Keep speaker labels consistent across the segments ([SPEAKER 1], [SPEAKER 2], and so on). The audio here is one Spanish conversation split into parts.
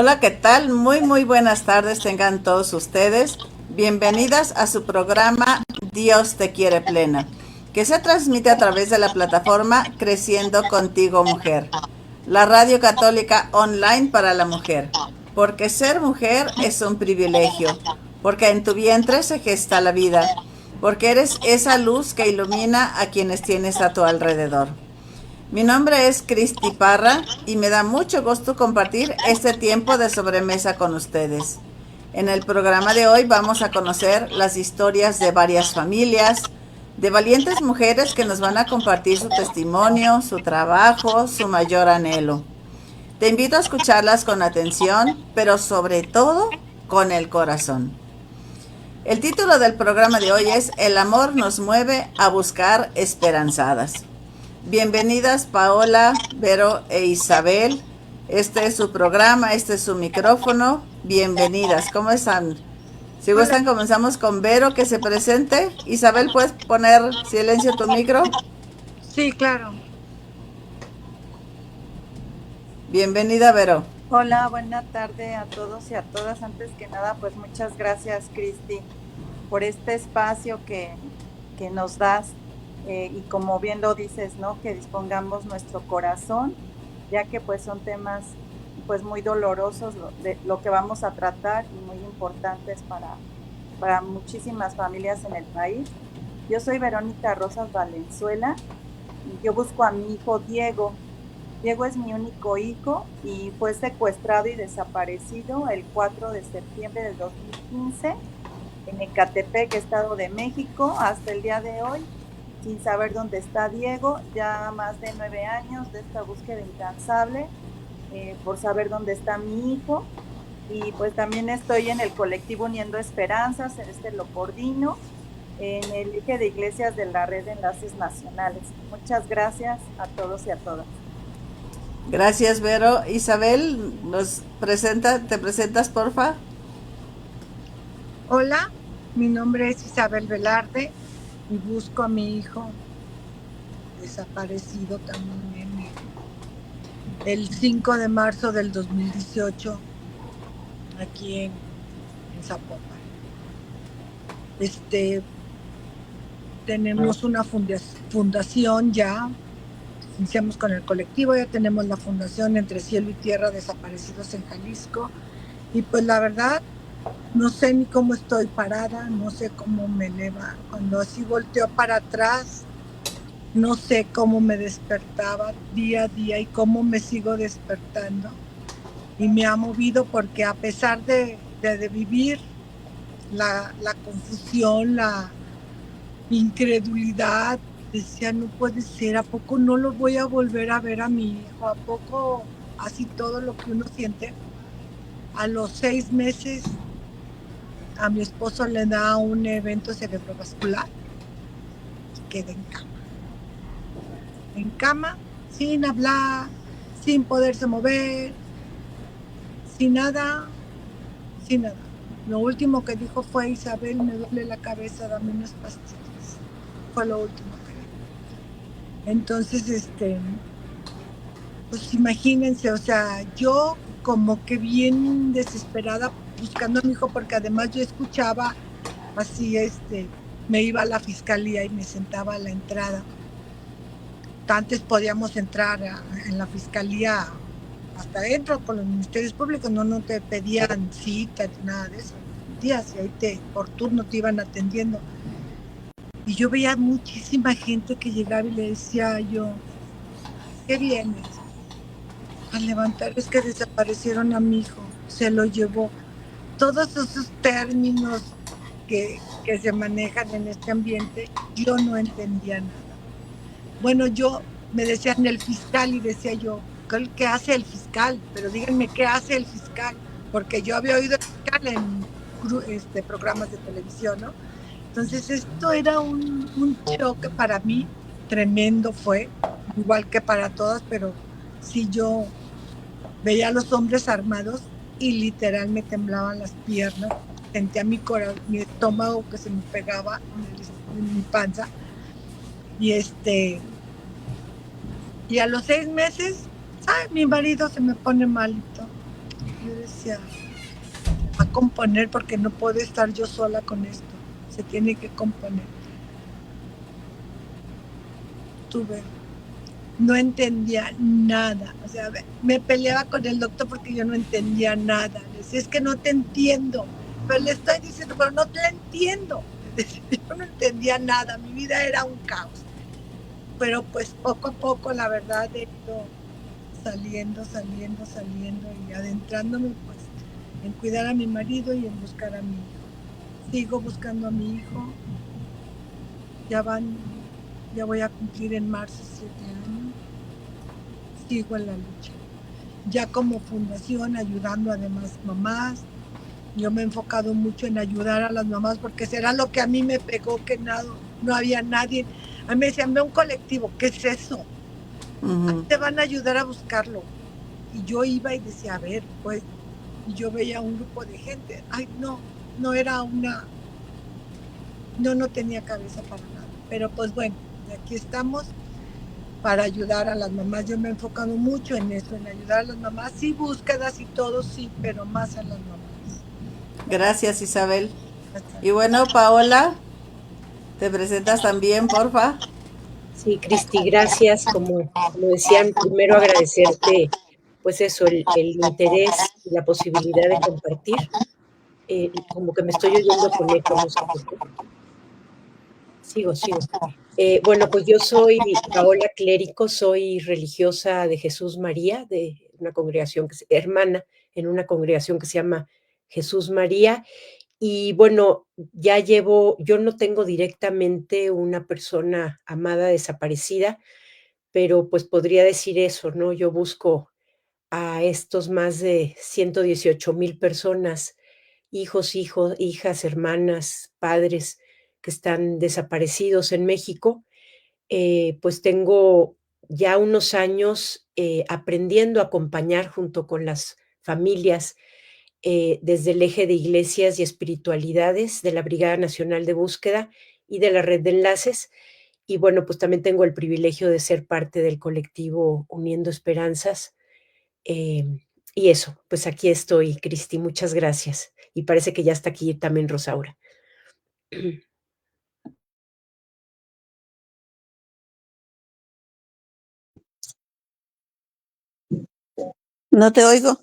[SPEAKER 1] Hola, ¿qué tal? Muy buenas tardes tengan todos ustedes. Bienvenidas a su programa Dios te quiere plena, que se transmite a través de la plataforma Creciendo Contigo Mujer, la radio católica online para la mujer, porque ser mujer es un privilegio, porque en tu vientre se gesta la vida, porque eres esa luz que ilumina a quienes tienes a tu alrededor. Mi nombre es Cristi Parra y me da mucho gusto compartir este tiempo de sobremesa con ustedes. En el programa de hoy vamos a conocer las historias de varias familias, de valientes mujeres que nos van a compartir su testimonio, su trabajo, su mayor anhelo. Te invito a escucharlas con atención, pero sobre todo con el corazón. El título del programa de hoy es El amor nos mueve a buscar esperanzadas. Bienvenidas Paola, Vero e Isabel. Este es su programa, este es su micrófono. Bienvenidas, ¿cómo están? Si
[SPEAKER 2] Hola.
[SPEAKER 1] gustan, comenzamos con Vero, que se presente. Isabel, ¿puedes poner silencio tu micro?
[SPEAKER 2] Sí, claro.
[SPEAKER 1] Bienvenida, Vero.
[SPEAKER 2] Hola, buena tarde a todos y a todas. Antes que nada, pues muchas gracias, Cristi, por este espacio que nos das y como bien lo dices, ¿no? Que dispongamos nuestro corazón, ya que pues son temas pues muy dolorosos de lo que vamos a tratar y muy importantes para muchísimas familias en el país. Yo soy Verónica Rosas Valenzuela y yo busco a mi hijo Diego. Diego es mi único hijo y fue secuestrado y desaparecido el 4 de septiembre del 2015 en Ecatepec, Estado de México, hasta el día de hoy, sin saber dónde está Diego, ya más de 9 años de esta búsqueda incansable por saber dónde está mi hijo. Y pues también estoy en el colectivo Uniendo Esperanzas, lo coordino, en el eje de iglesias de la Red de Enlaces Nacionales. Muchas gracias a todos y a todas.
[SPEAKER 1] Gracias, Vero. Isabel, ¿te presentas, porfa?
[SPEAKER 3] Hola, mi nombre es Isabel Velarde y busco a mi hijo desaparecido también el 5 de marzo del 2018 aquí en Zapopan. Tenemos una fundación ya, iniciamos con el colectivo, ya tenemos la fundación Entre Cielo y Tierra Desaparecidos en Jalisco y pues la verdad no sé ni cómo estoy parada, no sé cómo me eleva. Cuando así volteo para atrás, no sé cómo me despertaba día a día y cómo me sigo despertando. Y me ha movido porque a pesar de vivir la confusión, la incredulidad, decía, no puede ser, ¿a poco no lo voy a volver a ver a mi hijo? ¿A poco así todo lo que uno siente? A los 6 meses a mi esposo le da un evento cerebrovascular y queda en cama. En cama, sin hablar, sin poderse mover, sin nada. Lo último que dijo fue, Isabel, me duele la cabeza, dame unas pastillas. Fue lo último que dijo. Entonces, pues imagínense, o sea, yo como que bien desesperada buscando a mi hijo, porque además yo escuchaba así, me iba a la fiscalía y me sentaba a la entrada. Antes podíamos entrar en la fiscalía hasta adentro con los ministerios públicos, no te pedían citas ni nada de eso. Días y ahí por turno te iban atendiendo. Y yo veía muchísima gente que llegaba y le decía yo, ¿qué vienes? A levantar, es que desaparecieron a mi hijo, se lo llevó. Todos esos términos que se manejan en este ambiente, yo no entendía nada. Bueno, yo me decían el fiscal y decía yo, ¿qué hace el fiscal? Pero díganme, ¿qué hace el fiscal? Porque yo había oído el fiscal en programas de televisión, ¿no? Entonces esto era un choque para mí, tremendo fue, igual que para todas, pero sí yo veía a los hombres armados y literal me temblaban las piernas, sentía mi estómago que se me pegaba en mi panza y y a los 6 meses, mi marido se me pone malito. Yo decía, a componer porque no puedo estar yo sola con esto. Se tiene que componer. No entendía nada. O sea, me peleaba con el doctor porque yo no entendía nada. Le decía, es que no te entiendo. Pero le estoy diciendo, pero no te entiendo. Yo no entendía nada. Mi vida era un caos. Pero pues poco a poco, la verdad, he ido saliendo y adentrándome pues en cuidar a mi marido y en buscar a mi hijo. Sigo buscando a mi hijo. Ya voy a cumplir en marzo 7 años. Sigo en la lucha. Ya como fundación, ayudando a demás mamás. Yo me he enfocado mucho en ayudar a las mamás porque será lo que a mí me pegó, que no había nadie. A mí me decían, ve un colectivo, ¿qué es eso? Te van a ayudar a buscarlo. Y yo iba y decía, a ver, pues, y yo veía un grupo de gente. Ay, no era no tenía cabeza para nada. Pero pues bueno, aquí estamos para ayudar a las mamás. Yo me he enfocado mucho en eso, en ayudar a las mamás. Sí, búsquedas y todo, sí, pero más a las mamás.
[SPEAKER 1] Gracias, Isabel. Y bueno, Paola, ¿te presentas también, porfa?
[SPEAKER 4] Sí, Cristi, gracias. Como decían, primero agradecerte, pues eso, el interés y la posibilidad de compartir. Como que me estoy oyendo con eco, no sé por qué. Sigo. Bueno, pues yo soy Paola Clérico, soy religiosa de Jesús María, de una congregación hermana en una congregación que se llama Jesús María. Y bueno, yo no tengo directamente una persona amada desaparecida, pero pues podría decir eso, ¿no? Yo busco a estos más de 118,000 personas, hijas, hermanas, padres que están desaparecidos en México. Pues tengo ya unos años aprendiendo a acompañar junto con las familias desde el eje de iglesias y espiritualidades de la Brigada Nacional de Búsqueda y de la Red de Enlaces. Y bueno, pues también tengo el privilegio de ser parte del colectivo Uniendo Esperanzas. Y eso, pues aquí estoy, Cristi, muchas gracias. Y parece que ya está aquí también Rosaura.
[SPEAKER 1] No te oigo.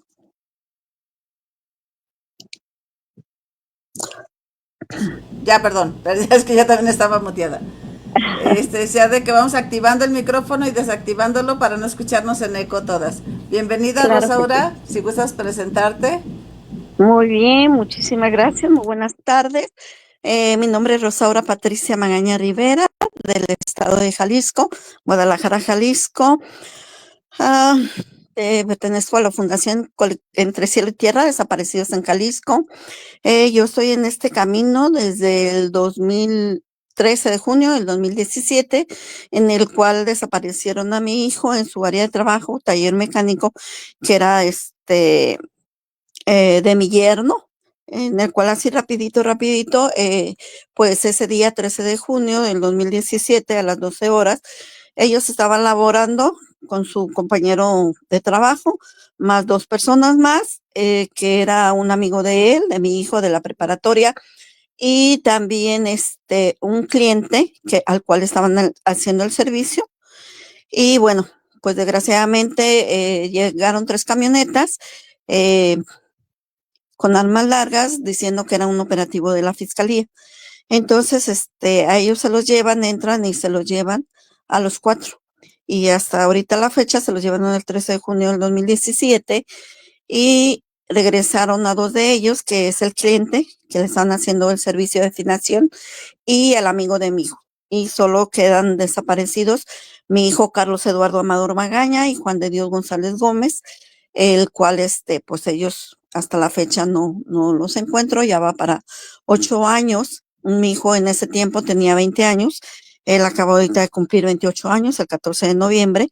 [SPEAKER 1] Ya, perdón, es que ya también estaba muteada. Sea de que vamos activando el micrófono y desactivándolo para no escucharnos en eco todas. Bienvenida, claro, Rosaura, si gustas presentarte.
[SPEAKER 5] Muy bien, muchísimas gracias, muy buenas tardes. Mi nombre es Rosaura Patricia Magaña Rivera, del estado de Jalisco, Guadalajara, Jalisco. Pertenezco a la Fundación Entre Cielo y Tierra, Desaparecidos en Jalisco. Yo estoy en este camino desde el 13 de junio del 2017, en el cual desaparecieron a mi hijo en su área de trabajo, taller mecánico, que era de mi yerno, en el cual así rapidito, pues ese día 13 de junio del 2017 a las 12 horas, ellos estaban laborando con su compañero de trabajo, más 2 personas más, que era un amigo de él, de mi hijo de la preparatoria, y también un cliente al cual estaban haciendo el servicio. Y bueno, pues desgraciadamente llegaron 3 camionetas, con armas largas, diciendo que era un operativo de la fiscalía. Entonces, a ellos se los llevan, entran y se los llevan a los 4. Y hasta ahorita la fecha se los llevaron el 13 de junio del 2017 y regresaron a 2 de ellos, que es el cliente que le están haciendo el servicio de afinación y el amigo de mi hijo. Y solo quedan desaparecidos mi hijo Carlos Eduardo Amador Magaña y Juan de Dios González Gómez, el cual, pues ellos hasta la fecha no los encuentro, ya va para 8 años. Mi hijo en ese tiempo tenía 20 años, él acabó ahorita de cumplir 28 años, el 14 de noviembre,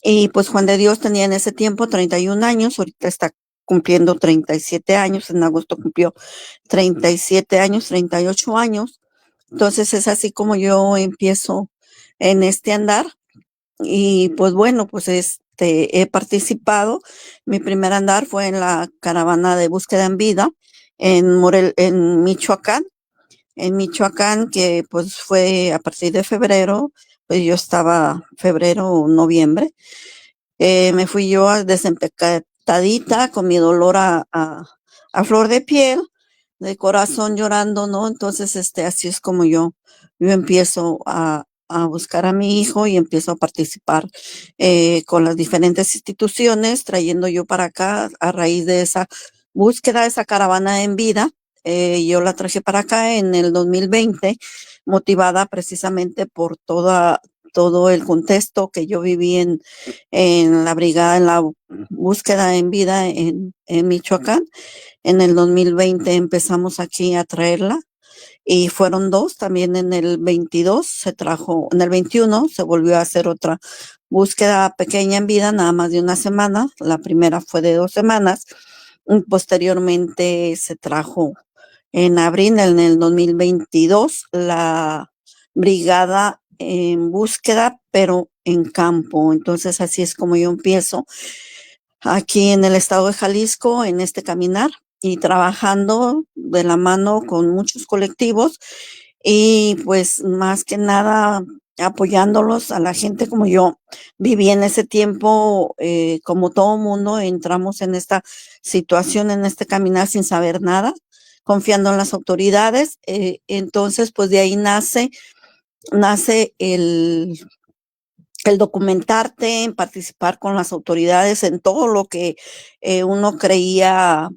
[SPEAKER 5] y pues Juan de Dios tenía en ese tiempo 31 años, ahorita está cumpliendo 37 años, en agosto cumplió 37 años, 38 años. Entonces es así como yo empiezo en este andar. Y pues bueno, pues he participado. Mi primer andar fue en la caravana de búsqueda en vida en Michoacán. En Michoacán, que pues fue a partir de febrero, pues yo estaba febrero o noviembre. Me fui yo desempacadita con mi dolor a flor de piel, de corazón llorando, ¿no? Entonces, así es como yo empiezo a buscar a mi hijo y empiezo a participar con las diferentes instituciones, trayendo yo para acá a raíz de esa búsqueda, esa caravana en vida. Yo la traje para acá en el 2020, motivada precisamente por todo el contexto que yo viví en la brigada, en la búsqueda en vida en Michoacán. En el 2020 empezamos aquí a traerla y fueron dos, también en el 22 se trajo, en el 21 se volvió a hacer otra búsqueda pequeña en vida, nada más de una semana, la primera fue de 2 semanas, y posteriormente se trajo en abril, en el 2022, la brigada en búsqueda, pero en campo. Entonces así es como yo empiezo aquí en el estado de Jalisco en este caminar y trabajando de la mano con muchos colectivos y pues más que nada apoyándolos a la gente como yo viví en ese tiempo, como todo mundo, entramos en esta situación, en este caminar sin saber nada, confiando en las autoridades. Entonces, pues de ahí nace el documentarte, en participar con las autoridades en todo lo que uno creía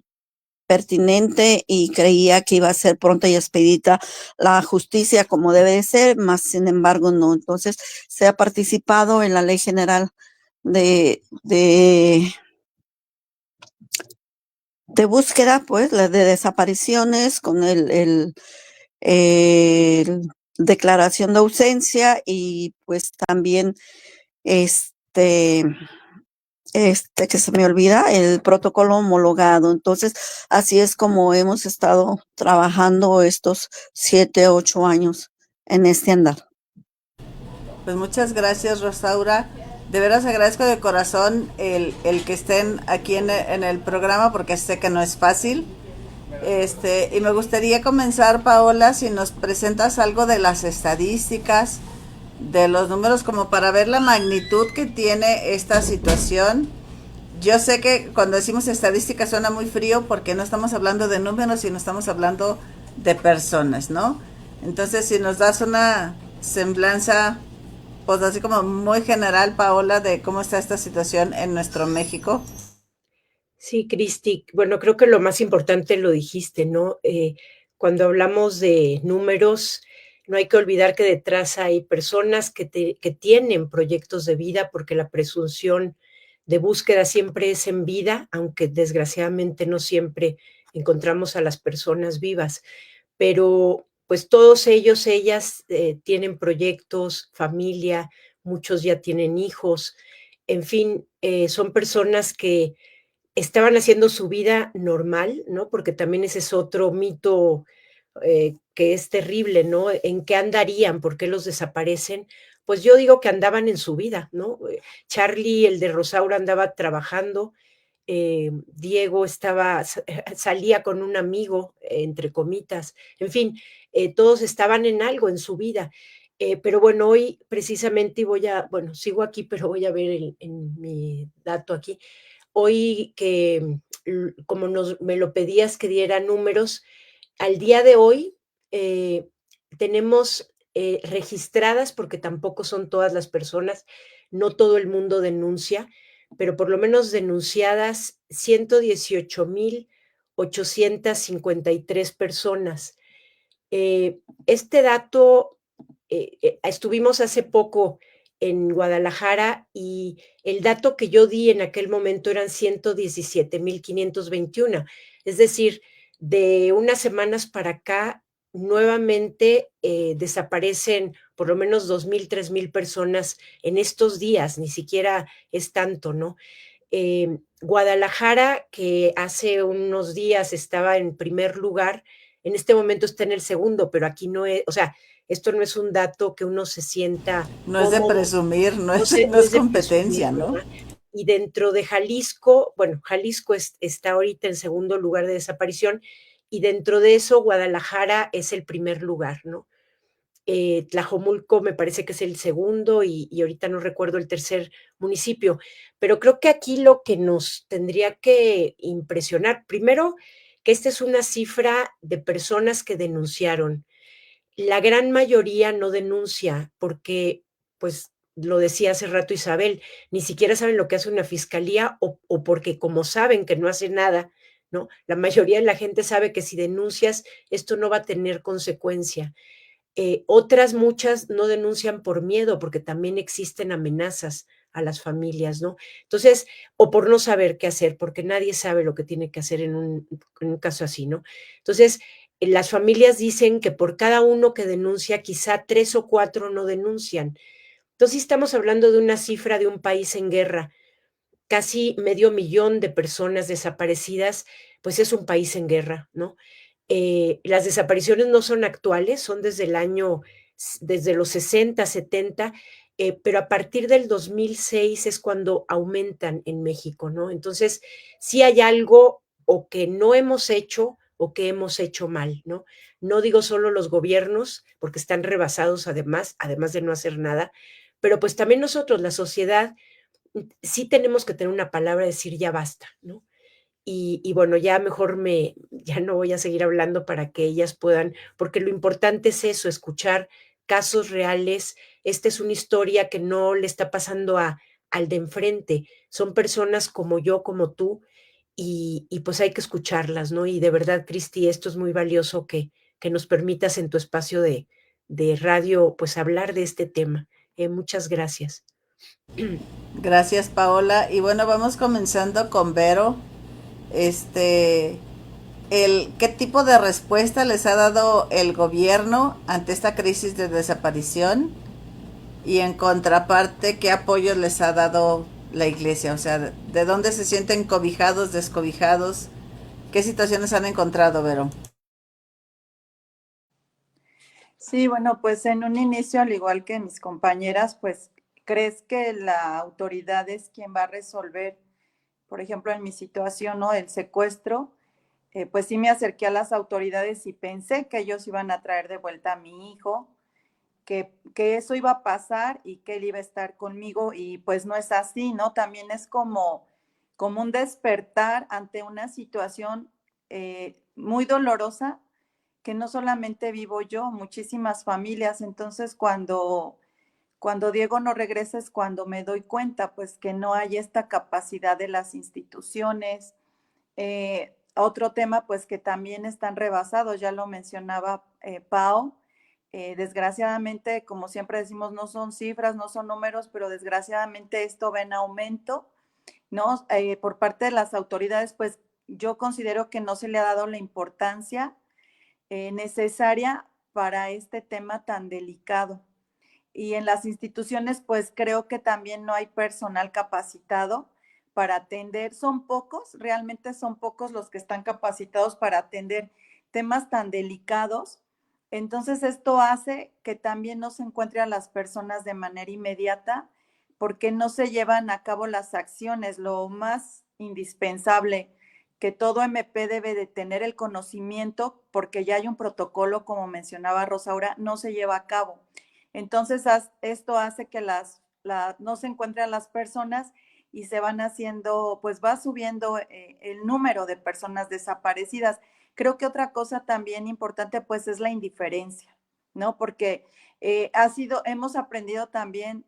[SPEAKER 5] pertinente y creía que iba a ser pronta y expedita la justicia como debe de ser, más sin embargo no. Entonces se ha participado en la Ley General de búsqueda, pues, la de desapariciones con el declaración de ausencia y pues también este que se me olvida, el protocolo homologado. Entonces, así es como hemos estado trabajando estos 7, 8 años en este andar.
[SPEAKER 1] Pues muchas gracias, Rosaura. De veras agradezco de corazón el que estén aquí en el programa porque sé que no es fácil. Y me gustaría comenzar, Paola, si nos presentas algo de las estadísticas, de los números, como para ver la magnitud que tiene esta situación. Yo sé que cuando decimos estadística suena muy frío porque no estamos hablando de números, sino estamos hablando de personas, ¿no? Entonces, si nos das una semblanza, pues así como muy general, Paola, de cómo está esta situación en nuestro México.
[SPEAKER 4] Sí, Cristi, bueno, creo que lo más importante lo dijiste, ¿no? Cuando hablamos de números, no hay que olvidar que detrás hay personas que tienen proyectos de vida, porque la presunción de búsqueda siempre es en vida, aunque desgraciadamente no siempre encontramos a las personas vivas, pero pues todos ellos, ellas tienen proyectos, familia, muchos ya tienen hijos, en fin, son personas que estaban haciendo su vida normal, ¿no? Porque también ese es otro mito que es terrible, ¿no? ¿En qué andarían? ¿Por qué los desaparecen? Pues yo digo que andaban en su vida, ¿no? Charlie, el de Rosaura, andaba trabajando, Diego salía con un amigo, entre comitas, en fin, todos estaban en algo en su vida. Pero bueno, hoy precisamente bueno, sigo aquí, pero voy a ver en mi dato aquí, hoy que como me lo pedías que diera números, al día de hoy tenemos registradas, porque tampoco son todas las personas, no todo el mundo denuncia, pero por lo menos denunciadas 118,853 personas. Este dato, estuvimos hace poco en Guadalajara y el dato que yo di en aquel momento eran 117,521. Es decir, de unas semanas para acá, nuevamente desaparecen por lo menos 2,000, 3,000 personas en estos días, ni siquiera es tanto, ¿no? Guadalajara, que hace unos días estaba en primer lugar, en este momento está en el segundo, pero aquí no es, o sea, esto no es un dato que uno se sienta
[SPEAKER 1] No es de presumir, no es
[SPEAKER 4] de
[SPEAKER 1] competencia,
[SPEAKER 4] presumir,
[SPEAKER 1] ¿no?
[SPEAKER 4] ¿verdad? y dentro de Jalisco, bueno, Jalisco está ahorita en segundo lugar de desaparición, y dentro de eso Guadalajara es el primer lugar, ¿no? Tlajomulco me parece que es el segundo y ahorita no recuerdo el tercer municipio, pero creo que aquí lo que nos tendría que impresionar, primero, que esta es una cifra de personas que denunciaron. La gran mayoría no denuncia porque, pues, lo decía hace rato Isabel, ni siquiera saben lo que hace una fiscalía o porque como saben que no hace nada, ¿no? La mayoría de la gente sabe que si denuncias, esto no va a tener consecuencia. Otras muchas no denuncian por miedo, porque también existen amenazas a las familias, ¿no? Entonces, o por no saber qué hacer, porque nadie sabe lo que tiene que hacer en un caso así, ¿no? Entonces, las familias dicen que por cada uno que denuncia, quizá 3 o 4 no denuncian. Entonces, estamos hablando de una cifra de un país en guerra, casi 500,000 de personas desaparecidas, pues es un país en guerra, ¿no? Las desapariciones no son actuales, son desde los 60, 70, pero a partir del 2006 es cuando aumentan en México, ¿no? Entonces, sí hay algo o que no hemos hecho o que hemos hecho mal, ¿no? No digo solo los gobiernos, porque están rebasados además de no hacer nada, pero pues también nosotros, la sociedad, sí tenemos que tener una palabra, decir ya basta, ¿no? Y bueno, ya mejor ya no voy a seguir hablando para que ellas puedan, porque lo importante es eso, escuchar casos reales. Esta es una historia que no le está pasando al de enfrente. Son personas como yo, como tú, y pues hay que escucharlas, ¿no? Y de verdad, Cristi, esto es muy valioso que nos permitas en tu espacio de radio, pues hablar de este tema. Muchas gracias.
[SPEAKER 1] Gracias, Paola. Y bueno, vamos comenzando con Vero. Este, ¿qué tipo de respuesta les ha dado el gobierno ante esta crisis de desaparición? Y en contraparte, ¿qué apoyo les ha dado la iglesia? O sea, ¿de dónde se sienten cobijados, descobijados? ¿Qué situaciones han encontrado, Vero?
[SPEAKER 2] Sí, bueno, pues en un inicio, al igual que mis compañeras, pues crees que la autoridad es quien va a resolver, por ejemplo, en mi situación, ¿no? El secuestro, pues sí me acerqué a las autoridades y pensé que ellos iban a traer de vuelta a mi hijo, que eso iba a pasar y que él iba a estar conmigo y pues no es así, ¿no? También es como un despertar ante una situación muy dolorosa que no solamente vivo yo, muchísimas familias. Entonces, cuando Diego no regresa es cuando me doy cuenta, pues, que no hay esta capacidad de las instituciones. Otro tema, pues, que también están rebasados, ya lo mencionaba Pau. Desgraciadamente, como siempre decimos, no son cifras, no son números, pero desgraciadamente esto va en aumento, ¿no? Por parte de las autoridades, pues yo considero que no se le ha dado la importancia necesaria para este tema tan delicado. Y en las instituciones, pues creo que también no hay personal capacitado para atender. Son pocos, realmente son pocos los que están capacitados para atender temas tan delicados. Entonces, esto hace que también no se encuentre a las personas de manera inmediata porque no se llevan a cabo las acciones. Lo más indispensable que todo MP debe de tener el conocimiento, porque ya hay un protocolo, como mencionaba Rosaura, no se lleva a cabo. Entonces, esto hace que no se encuentren las personas y se van haciendo, pues va subiendo el número de personas desaparecidas. Creo que otra cosa también importante, pues, es la indiferencia, ¿no? Porque hemos aprendido también,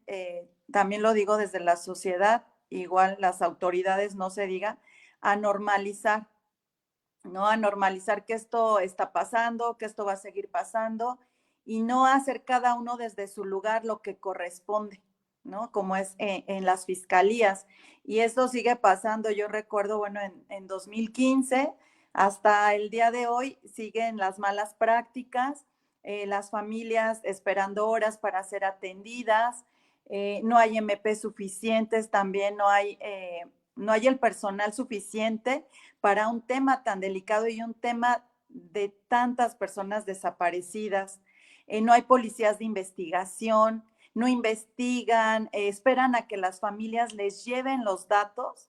[SPEAKER 2] también lo digo desde la sociedad, igual las autoridades, no se diga, a normalizar, ¿no? A normalizar que esto está pasando, que esto va a seguir pasando y no hacer cada uno desde su lugar lo que corresponde, ¿no? Como es en las fiscalías. Y eso sigue pasando. Yo recuerdo, bueno, en 2015 hasta el día de hoy siguen las malas prácticas, las familias esperando horas para ser atendidas, no hay MP suficientes, también no hay el personal suficiente para un tema tan delicado y un tema de tantas personas desaparecidas. No hay policías de investigación, no investigan, esperan a que las familias les lleven los datos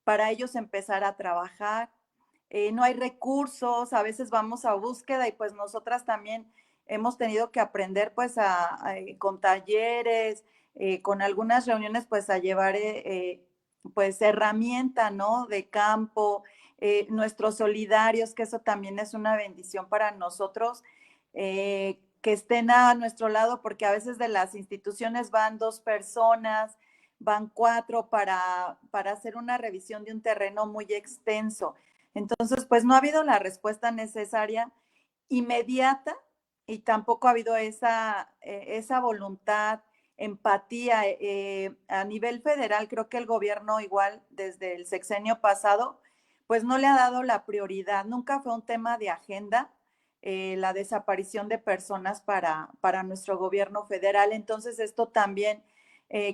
[SPEAKER 2] para ellos empezar a trabajar. No hay recursos, a veces vamos a búsqueda y pues nosotras también hemos tenido que aprender pues con talleres, con algunas reuniones pues a llevar pues herramienta, ¿no? De campo, nuestros solidarios, que eso también es una bendición para nosotros, que estén a nuestro lado, porque a veces de las instituciones van 2 personas, van 4 para hacer una revisión de un terreno muy extenso. Entonces, pues no ha habido la respuesta necesaria inmediata y tampoco ha habido esa voluntad, empatía. A nivel federal, creo que el gobierno igual desde el sexenio pasado, pues no le ha dado la prioridad. Nunca fue un tema de agenda la desaparición de personas para nuestro gobierno federal. Entonces, esto también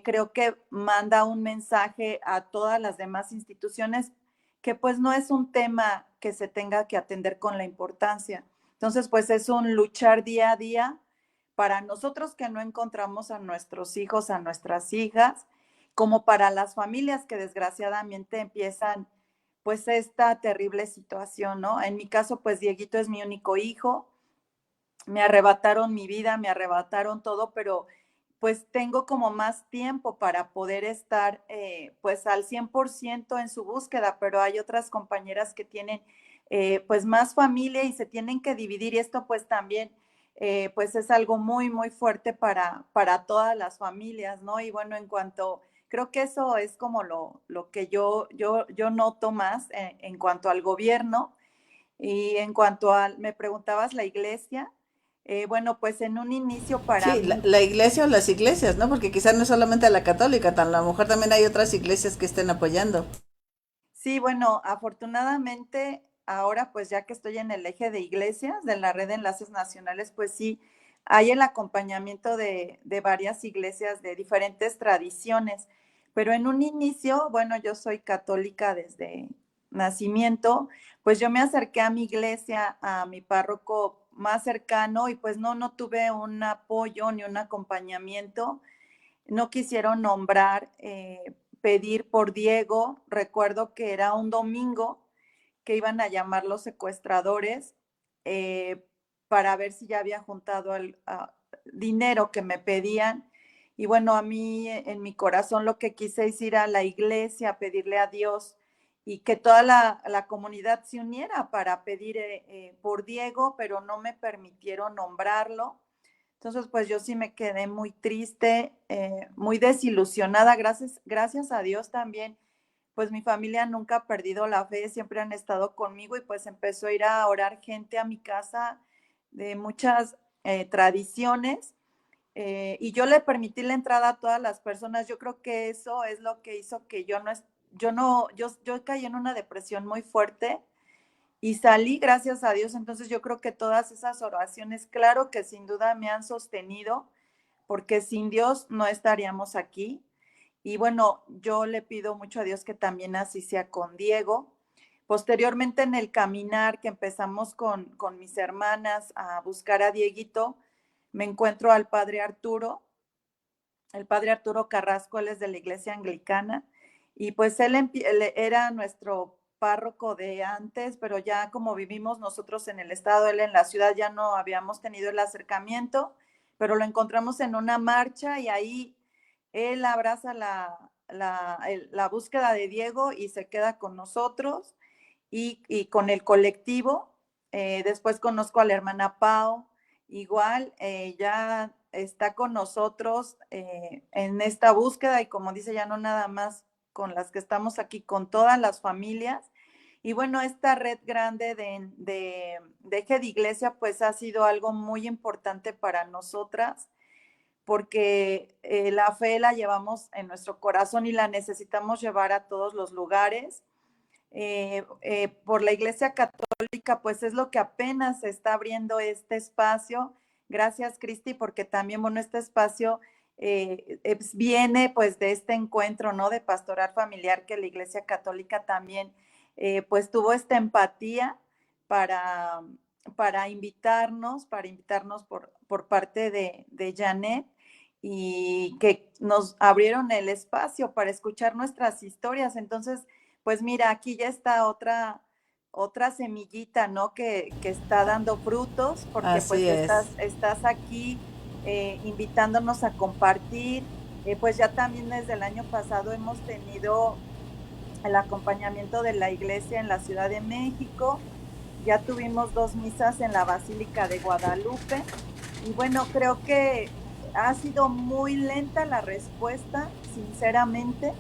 [SPEAKER 2] creo que manda un mensaje a todas las demás instituciones que pues no es un tema que se tenga que atender con la importancia. Entonces, pues es un luchar día a día para nosotros que no encontramos a nuestros hijos, a nuestras hijas, como para las familias que desgraciadamente empiezan pues esta terrible situación, ¿no? En mi caso, pues Dieguito es mi único hijo, me arrebataron mi vida, me arrebataron todo, pero pues tengo como más tiempo para poder estar pues al 100% en su búsqueda, pero hay otras compañeras que tienen pues más familia y se tienen que dividir y esto pues también pues es algo muy, muy fuerte para todas las familias, ¿no? Y bueno, creo que eso es como lo que yo noto más en cuanto al gobierno y en cuanto me preguntabas la iglesia, bueno, pues en un inicio para
[SPEAKER 1] Sí, la,
[SPEAKER 2] mí.
[SPEAKER 1] la iglesia o las iglesias, ¿no? Porque quizás no es solamente la católica, a lo mejor también hay otras iglesias que estén apoyando.
[SPEAKER 2] Sí, bueno, afortunadamente ahora pues ya que estoy en el eje de iglesias de la red de enlaces nacionales, pues sí, hay el acompañamiento de varias iglesias de diferentes tradiciones, pero en un inicio, bueno, yo soy católica desde nacimiento, pues yo me acerqué a mi iglesia, a mi párroco más cercano y pues no tuve un apoyo ni un acompañamiento, no quisieron nombrar, pedir por Diego. Recuerdo que era un domingo que iban a llamar los secuestradores eh, para ver si ya había juntado el dinero que me pedían. Y bueno, a mí en mi corazón lo que quise es ir a la iglesia a pedirle a Dios y que toda la comunidad se uniera para pedir por Diego, pero no me permitieron nombrarlo. Entonces, pues yo sí me quedé muy triste, muy desilusionada. Gracias a Dios también, pues mi familia nunca ha perdido la fe, siempre han estado conmigo y pues empezó a ir a orar gente a mi casa de muchas tradiciones y yo le permití la entrada a todas las personas. Yo creo que eso es lo que hizo que yo caí en una depresión muy fuerte y salí, gracias a Dios. Entonces yo creo que todas esas oraciones, claro que sin duda me han sostenido, porque sin Dios no estaríamos aquí. Y bueno, yo le pido mucho a Dios que también así sea con Diego. Posteriormente en el caminar que empezamos con mis hermanas a buscar a Dieguito, me encuentro al padre Arturo, el padre Arturo Carrasco, él es de la iglesia anglicana, y pues él era nuestro párroco de antes, pero ya como vivimos nosotros en el estado, él en la ciudad, ya no habíamos tenido el acercamiento, pero lo encontramos en una marcha y ahí él abraza la búsqueda de Diego y se queda con nosotros y con el colectivo. Después conozco a la hermana Pau, igual ya está con nosotros en esta búsqueda y como dice, ya no nada más con las que estamos aquí, con todas las familias. Y bueno, esta red grande de Eje de Iglesia pues ha sido algo muy importante para nosotras porque la fe la llevamos en nuestro corazón y la necesitamos llevar a todos los lugares. Por la Iglesia Católica, pues es lo que apenas se está abriendo este espacio. Gracias, Cristi, porque también, bueno, este espacio viene pues de este encuentro, ¿no? De pastoral familiar que la Iglesia Católica también pues tuvo esta empatía para, para invitarnos por parte de Janet. y que nos abrieron el espacio para escuchar nuestras historias. Entonces, pues mira, aquí ya está otra semillita, ¿no? Que está dando frutos, porque
[SPEAKER 1] Así
[SPEAKER 2] pues
[SPEAKER 1] es.
[SPEAKER 2] estás aquí invitándonos a compartir. Pues ya también desde el año pasado hemos tenido el acompañamiento de la iglesia en la Ciudad de México. Ya tuvimos 2 misas en la Basílica de Guadalupe. Y bueno, creo que ha sido muy lenta la respuesta, sinceramente,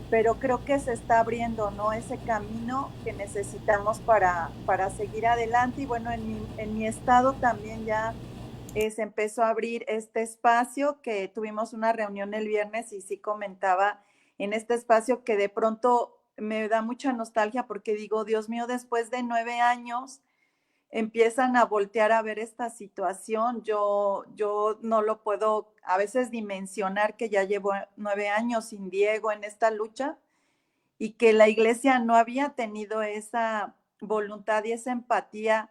[SPEAKER 2] pero creo que se está abriendo, ¿no? Ese camino que necesitamos para seguir adelante. Y bueno, en mi estado también ya se empezó a abrir este espacio, que tuvimos una reunión el viernes y sí comentaba en este espacio que de pronto me da mucha nostalgia porque digo, Dios mío, después de 9 años empiezan a voltear a ver esta situación. Yo no lo puedo a veces dimensionar, que ya llevo 9 años sin Diego en esta lucha y que la iglesia no había tenido esa voluntad y esa empatía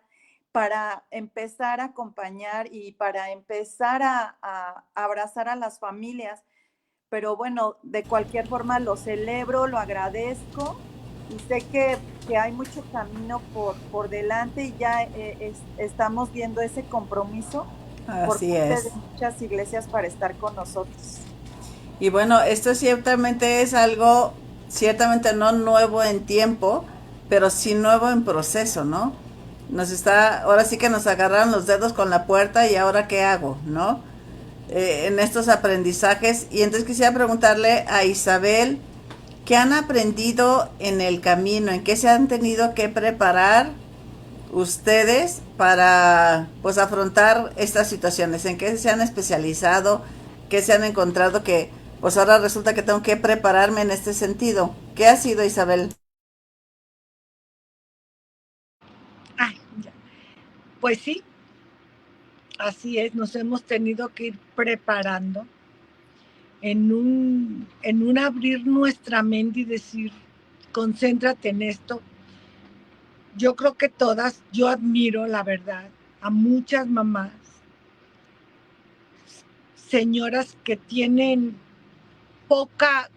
[SPEAKER 2] para empezar a acompañar y para empezar a abrazar a las familias. Pero bueno, de cualquier forma lo celebro, lo agradezco y sé que hay mucho camino por delante y ya estamos viendo ese compromiso por
[SPEAKER 1] Así
[SPEAKER 2] parte
[SPEAKER 1] es.
[SPEAKER 2] de muchas iglesias para estar con nosotros.
[SPEAKER 1] Y bueno, esto ciertamente es algo, ciertamente no nuevo en tiempo, pero sí nuevo en proceso, ¿no? Ahora sí que nos agarraron los dedos con la puerta y ahora qué hago, ¿no? En estos aprendizajes. Y entonces quisiera preguntarle a Isabel, ¿qué han aprendido en el camino? ¿En qué se han tenido que preparar ustedes para pues afrontar estas situaciones? ¿En qué se han especializado? ¿Qué se han encontrado que pues ahora resulta que tengo que prepararme en este sentido? ¿Qué ha sido, Isabel?
[SPEAKER 3] Ay, ya. Pues sí, así es, nos hemos tenido que ir preparando en un abrir nuestra mente y decir, concéntrate en esto. Yo creo que todas, yo admiro, la verdad, a muchas mamás, señoras que tienen poca,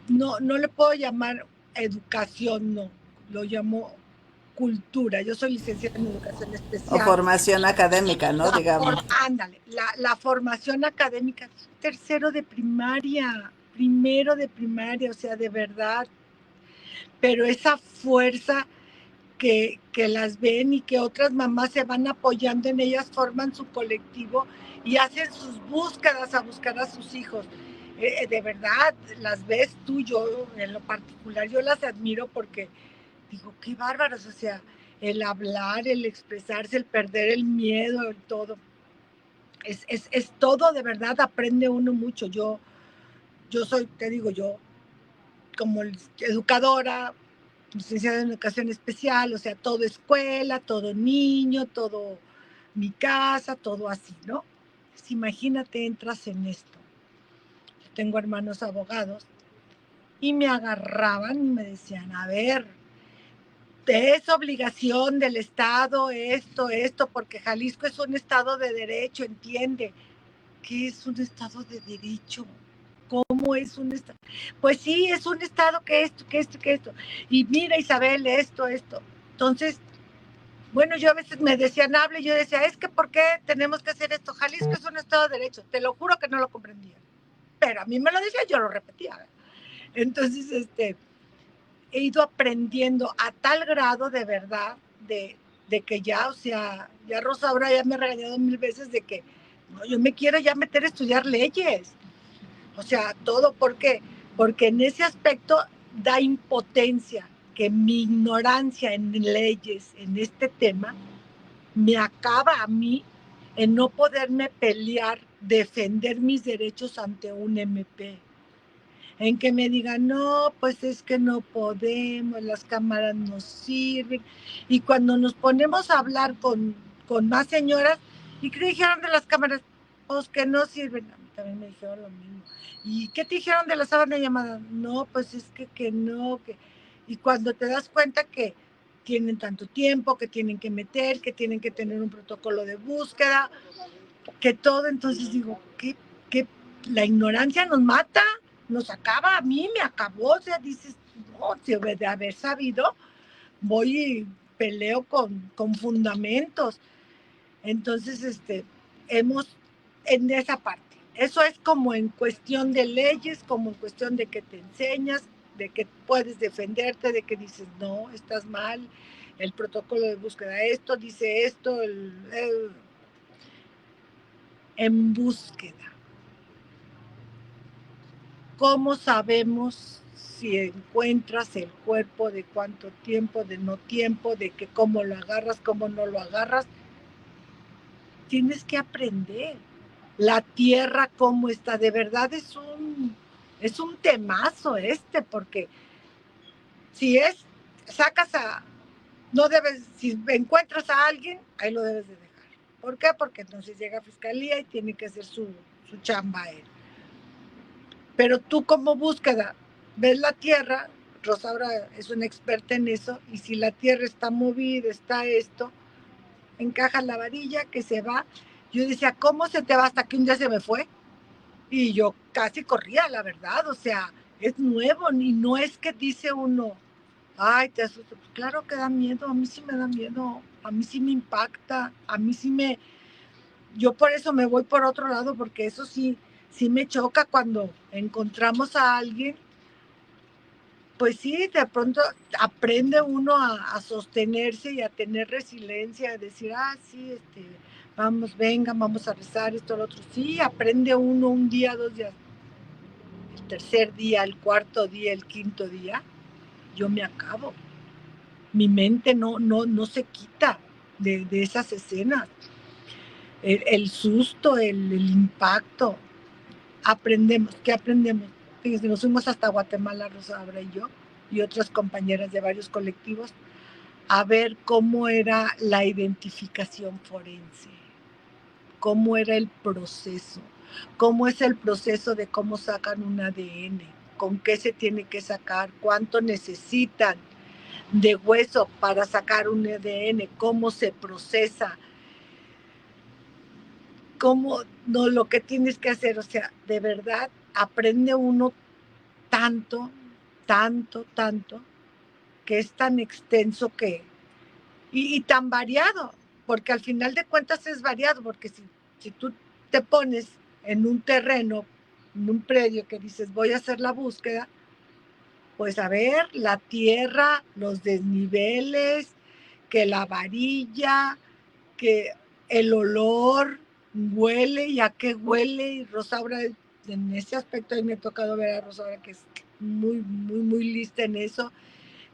[SPEAKER 3] no le puedo llamar educación, no, lo llamo cultura. Yo soy licenciada en educación
[SPEAKER 1] O
[SPEAKER 3] especial.
[SPEAKER 1] formación académica, ¿no? Digamos.
[SPEAKER 3] Ándale, la formación académica, tercero de primaria, primero de primaria, o sea, de verdad, pero esa fuerza que las ven y que otras mamás se van apoyando en ellas, forman su colectivo y hacen sus búsquedas a buscar a sus hijos. De verdad, las ves tú, yo en lo particular, yo las admiro porque digo, qué bárbaros, o sea, el hablar, el expresarse, el perder el miedo, el todo. Es todo, de verdad, aprende uno mucho. Yo soy, te digo, yo como educadora, licenciada en educación especial, o sea, todo escuela, todo niño, todo mi casa, todo así, ¿no? Pues imagínate, entras en esto. Yo tengo hermanos abogados y me agarraban y me decían, a ver, es obligación del Estado esto, porque Jalisco es un Estado de derecho, entiende. ¿Qué es un Estado de derecho? ¿Cómo es un Estado? Pues sí, es un Estado que esto. Y mira, Isabel, esto. Entonces, bueno, yo a veces me decían, hable, y yo decía, es que ¿por qué tenemos que hacer esto? Jalisco es un Estado de derecho. Te lo juro que no lo comprendía. Pero a mí me lo decía, yo lo repetía. Entonces, he ido aprendiendo a tal grado de verdad, de que ya, o sea, ya Rosaura ya me ha regañado 1000 veces de que no, yo me quiero ya meter a estudiar leyes. O sea, todo, ¿por qué? Porque en ese aspecto da impotencia que mi ignorancia en leyes, en este tema, me acaba a mí en no poderme pelear, defender mis derechos ante un MP. En que me digan, no, pues es que no podemos, las cámaras no sirven. Y cuando nos ponemos a hablar con más señoras, ¿y qué dijeron de las cámaras? Pues que no sirven. A mí también me dijeron lo mismo. ¿Y qué te dijeron de la sábana de llamada? No, pues es que no. Y cuando te das cuenta que tienen tanto tiempo, que tienen que meter, que tienen que tener un protocolo de búsqueda, que todo, entonces digo, ¿qué que la ignorancia nos mata, nos acaba, a mí me acabó, o sea, dices, no, de haber sabido, voy y peleo con fundamentos. Entonces, hemos, en esa parte, eso es como en cuestión de leyes, como en cuestión de que te enseñas, de que puedes defenderte, de que dices, no, estás mal, el protocolo de búsqueda, esto dice esto, en búsqueda. ¿Cómo sabemos si encuentras el cuerpo, de cuánto tiempo, de no tiempo, de que cómo lo agarras, cómo no lo agarras? Tienes que aprender. La tierra, cómo está, de verdad es un temazo porque si no debes, si encuentras a alguien, ahí lo debes de dejar. ¿Por qué? Porque entonces llega a fiscalía y tiene que hacer su chamba a él. Pero tú como búsqueda, ves la tierra, Rosaura es una experta en eso, y si la tierra está movida, está esto, encaja la varilla que se va. Yo decía, ¿cómo se te va? Hasta que un día se me fue. Y yo casi corría, la verdad, o sea, es nuevo, y no es que dice uno, ay, te asusto. Pues claro que da miedo, a mí sí me da miedo, a mí sí me impacta, a mí sí yo por eso me voy por otro lado, porque eso sí me choca cuando encontramos a alguien. Pues sí, de pronto aprende uno a sostenerse y a tener resiliencia, a decir, sí, vamos, venga, vamos a rezar esto, lo otro. Sí, aprende uno un día, 2 días. El tercer día, el cuarto día, el quinto día, yo me acabo. Mi mente no se quita de esas escenas. El susto, el impacto. Aprendemos. ¿Qué aprendemos? Fíjense, nos fuimos hasta Guatemala, Rosaura y yo, y otras compañeras de varios colectivos, a ver cómo era la identificación forense, cómo era el proceso, cómo es el proceso de cómo sacan un ADN, con qué se tiene que sacar, cuánto necesitan de hueso para sacar un ADN, cómo se procesa, cómo, no, lo que tienes que hacer. O sea, de verdad, aprende uno tanto, que es tan extenso y tan variado, porque al final de cuentas es variado, porque si tú te pones en un terreno, en un predio que dices, voy a hacer la búsqueda, pues a ver, la tierra, los desniveles, que la varilla, que el olor, huele, y a qué huele. Y Rosaura, en ese aspecto, ahí me ha tocado ver a Rosaura, que es muy lista en eso,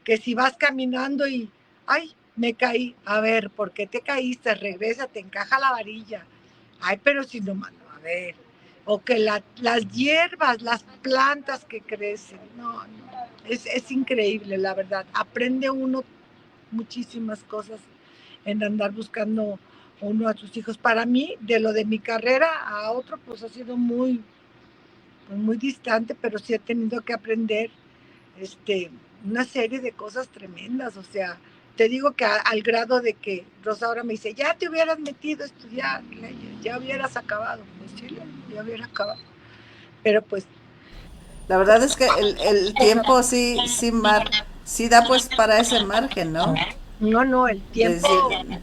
[SPEAKER 3] que si vas caminando y, ay, me caí, a ver, ¿por qué te caíste? Regresa, te encaja la varilla. Ay, pero si no, mano, a ver. O que las hierbas, las plantas que crecen, no, es increíble, la verdad. Aprende uno muchísimas cosas en andar buscando uno a sus hijos. Para mí, de lo de mi carrera a otro, pues ha sido muy distante, pero sí he tenido que aprender una serie de cosas tremendas. O sea, te digo que al grado de que Rosa ahora me dice, ya te hubieras metido a estudiar, ya hubieras acabado. Pues sí, ya hubiera acabado. Pero pues...
[SPEAKER 1] La verdad es que el tiempo sí da pues para ese margen, ¿no?
[SPEAKER 3] No, el tiempo...
[SPEAKER 1] Decir,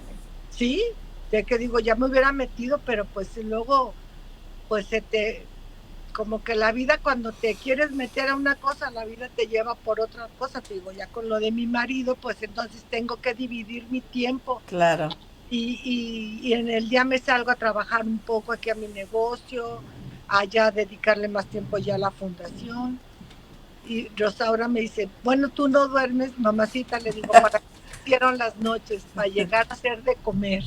[SPEAKER 3] sí, de que digo, ya me hubiera metido, pero pues luego, pues como que la vida, cuando te quieres meter a una cosa, la vida te lleva por otra cosa. Te digo, ya con lo de mi marido, pues entonces tengo que dividir mi tiempo.
[SPEAKER 1] claro.
[SPEAKER 3] Y en el día me salgo a trabajar un poco aquí a mi negocio, allá dedicarle más tiempo ya a la fundación. Y Rosaura me dice, bueno, tú no duermes, mamacita. Le digo, ¿para qué hicieron las noches? Para llegar a hacer de comer.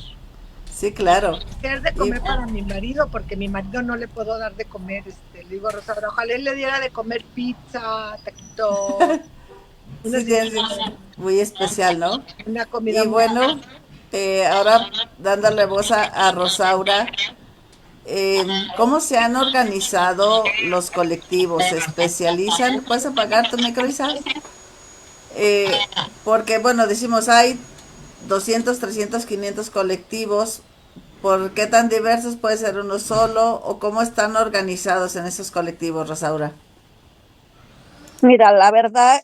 [SPEAKER 1] Sí, claro.
[SPEAKER 3] Hacer de comer para mi marido, porque mi marido no le puedo dar de comer. Le digo a Rosaura, ojalá él le diera de comer pizza, taquito.
[SPEAKER 1] Sí, muy especial, ¿no?
[SPEAKER 3] Una comida
[SPEAKER 1] y bueno, ahora dándole voz a Rosaura, ¿cómo se han organizado los colectivos? ¿Se especializan? ¿Puedes apagar tu micro, Isaac? Porque, bueno, decimos, hay 200, 300, 500 colectivos, ¿Por qué tan diversos? ¿Puede ser uno solo? ¿O cómo están organizados en esos colectivos, Rosaura?
[SPEAKER 5] Mira, la verdad,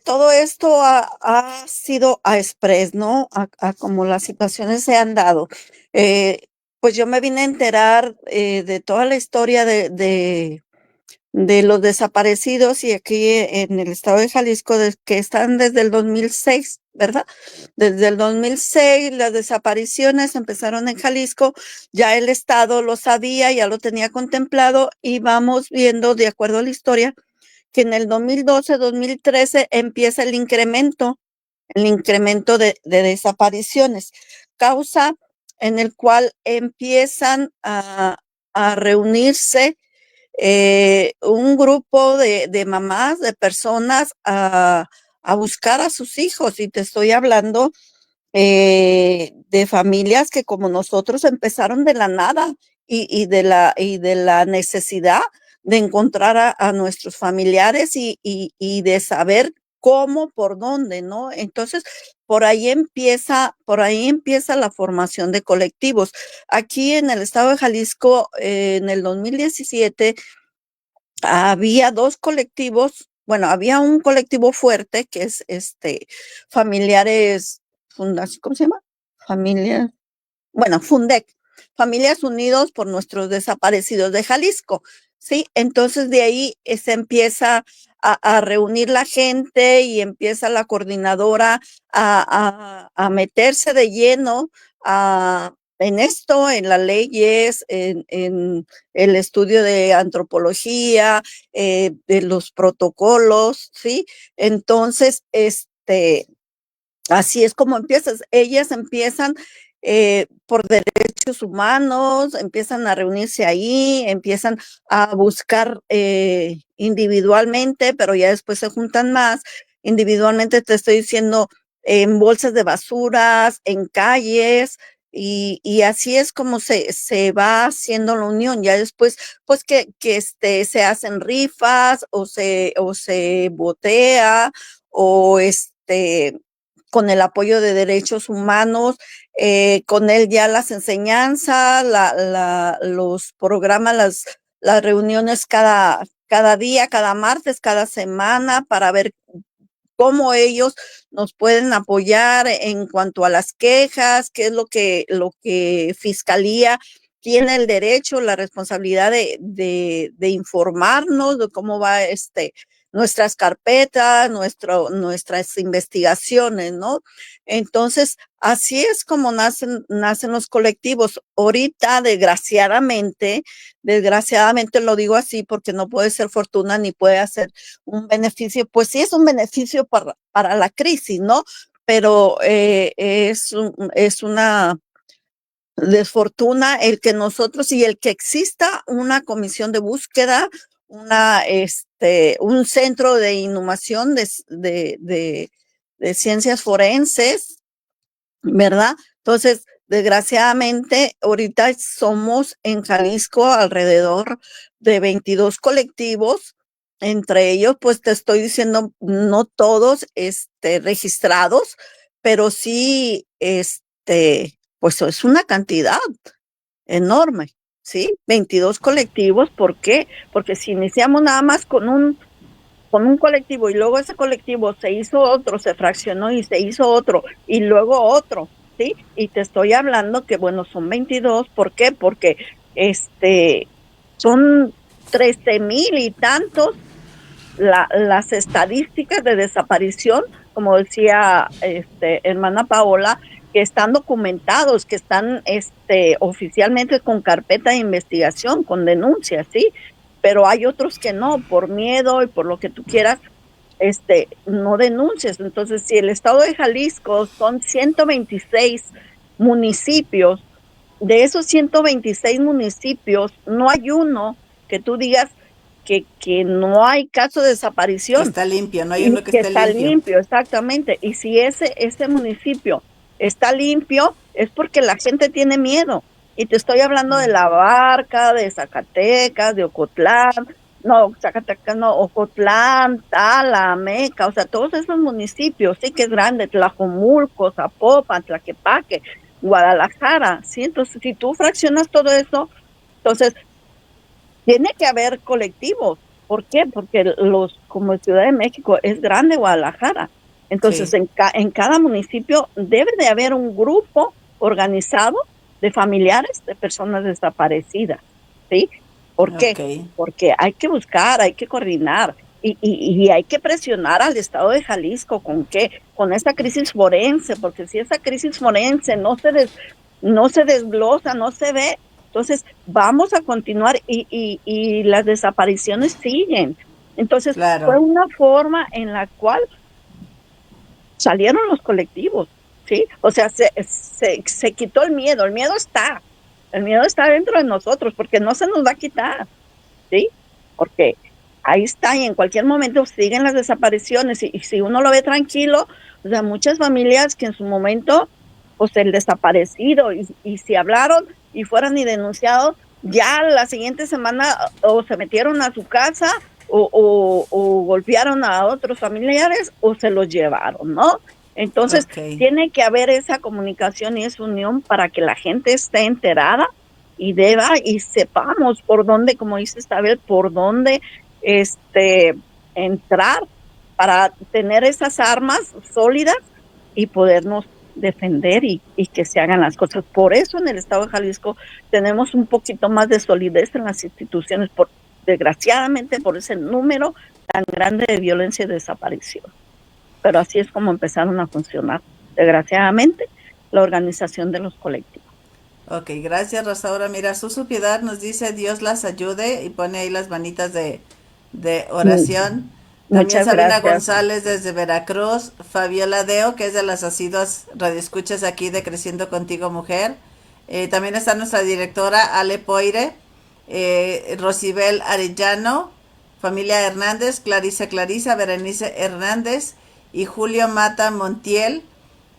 [SPEAKER 5] todo esto ha sido a express, ¿no? A como las situaciones se han dado. Eh, pues yo me vine a enterar de toda la historia de los desaparecidos y aquí en el estado de Jalisco, que están desde el 2006, ¿verdad? Desde el 2006 las desapariciones empezaron en Jalisco, ya el estado lo sabía, ya lo tenía contemplado y vamos viendo, de acuerdo a la historia, que en el 2012, 2013 empieza el incremento de desapariciones, causa en el cual empiezan a reunirse un grupo de mamás, de personas a buscar a sus hijos. Y te estoy hablando de familias que como nosotros empezaron de la nada y de la necesidad de encontrar a nuestros familiares y de saber cómo, por dónde, ¿no? Entonces, por ahí empieza la formación de colectivos. Aquí en el estado de Jalisco, en el 2017, había dos colectivos, bueno, había un colectivo fuerte que es familiares, ¿cómo se llama? Familia, bueno, Fundec, Familias Unidos por Nuestros Desaparecidos de Jalisco, ¿sí? Entonces de ahí se empieza a reunir la gente y empieza la coordinadora a meterse de lleno en esto, en las leyes, en el estudio de antropología, de los protocolos, ¿sí? Entonces, así es como empiezas. Ellas empiezan por derechos humanos, empiezan a reunirse ahí, empiezan a buscar individualmente, pero ya después se juntan más. Individualmente te estoy diciendo en bolsas de basuras, en calles, y así es como se va haciendo la unión. Ya después, pues se hacen rifas o se botea o con el apoyo de derechos humanos, con él ya las enseñanzas, los programas, las reuniones cada día, cada martes, cada semana, para ver cómo ellos nos pueden apoyar en cuanto a las quejas, qué es lo que Fiscalía tiene el derecho, la responsabilidad de informarnos de cómo va nuestras carpetas, nuestras investigaciones, ¿no? Entonces, así es como nacen los colectivos. Ahorita, desgraciadamente lo digo así porque no puede ser fortuna ni puede hacer un beneficio, pues sí es un beneficio para la crisis, ¿no? Pero es una desfortuna el que nosotros y el que exista una comisión de búsqueda, un centro de inhumación de ciencias forenses, ¿verdad? Entonces, desgraciadamente, ahorita somos en Jalisco alrededor de 22 colectivos, entre ellos, pues te estoy diciendo, no todos registrados, pero sí, pues es una cantidad enorme, ¿sí? 22 colectivos, ¿por qué? Porque si iniciamos nada más con un colectivo y luego ese colectivo se hizo otro, se fraccionó y se hizo otro y luego otro, ¿sí? Y te estoy hablando que, bueno, son 22, ¿por qué? Porque son 13,000 y tantos las estadísticas de desaparición, como decía hermana Paola, que están documentados, que están oficialmente con carpeta de investigación, con denuncias, ¿sí? Pero hay otros que no, por miedo y por lo que tú quieras, no denuncias. Entonces, si el estado de Jalisco son 126 municipios, de esos 126 municipios, no hay uno que tú digas que no hay caso de desaparición.
[SPEAKER 1] Que está limpio, no hay uno que
[SPEAKER 5] está
[SPEAKER 1] esté
[SPEAKER 5] limpio, exactamente. Y si ese municipio está limpio, es porque la gente tiene miedo. Y te estoy hablando de La Barca, de Zacatecas, de Ocotlán, no, Zacatecas no, Ocotlán, Tala, Meca, o sea, todos esos municipios, sí que es grande, Tlajomulco, Zapopan, Tlaquepaque, Guadalajara, ¿sí? Entonces, si tú fraccionas todo eso, entonces tiene que haber colectivos. ¿Por qué? Porque como Ciudad de México es grande Guadalajara. Entonces,
[SPEAKER 1] Sí,
[SPEAKER 5] en cada municipio debe de haber un grupo organizado de familiares de personas desaparecidas, ¿sí? ¿Por qué?
[SPEAKER 1] ok,
[SPEAKER 5] Porque hay que buscar, hay que coordinar y hay que presionar al Estado de Jalisco. ¿Con qué? Con esta crisis forense, porque si esa crisis forense no se desglosa, no se ve, entonces vamos a continuar y las desapariciones siguen. Entonces, fue
[SPEAKER 1] claro.
[SPEAKER 5] una forma en la cual salieron los colectivos, ¿sí? O sea, se quitó el miedo está dentro de nosotros, porque no se nos va a quitar, ¿sí? Porque ahí está y en cualquier momento siguen las desapariciones y si uno lo ve tranquilo, o sea, muchas familias que en su momento, pues el desaparecido y si hablaron y fueran y denunciados, ya la siguiente semana o se metieron a su casa o golpearon a otros familiares o se los llevaron, ¿no? Entonces,
[SPEAKER 1] Ok.
[SPEAKER 5] tiene que haber esa comunicación y esa unión para que la gente esté enterada y deba y sepamos por dónde, como dice Isabel, por dónde entrar para tener esas armas sólidas y podernos defender y que se hagan las cosas. Por eso en el estado de Jalisco tenemos un poquito más de solidez en las instituciones, desgraciadamente por ese número tan grande de violencia y desaparición. Pero así es como empezaron a funcionar, desgraciadamente, la organización de los colectivos.
[SPEAKER 1] Ok, gracias Rosaura. Mira, Susu Piedad nos dice Dios las ayude y pone ahí las manitas de oración. También
[SPEAKER 5] Muchas
[SPEAKER 1] Sabina
[SPEAKER 5] gracias.
[SPEAKER 1] González desde Veracruz, Fabiola Deo, que es de las asiduas radioescuchas aquí de Creciendo Contigo Mujer. También está nuestra directora Ale Poire, Rosibel Arellano, familia Hernández, Clarisa, Berenice Hernández y Julio Mata Montiel.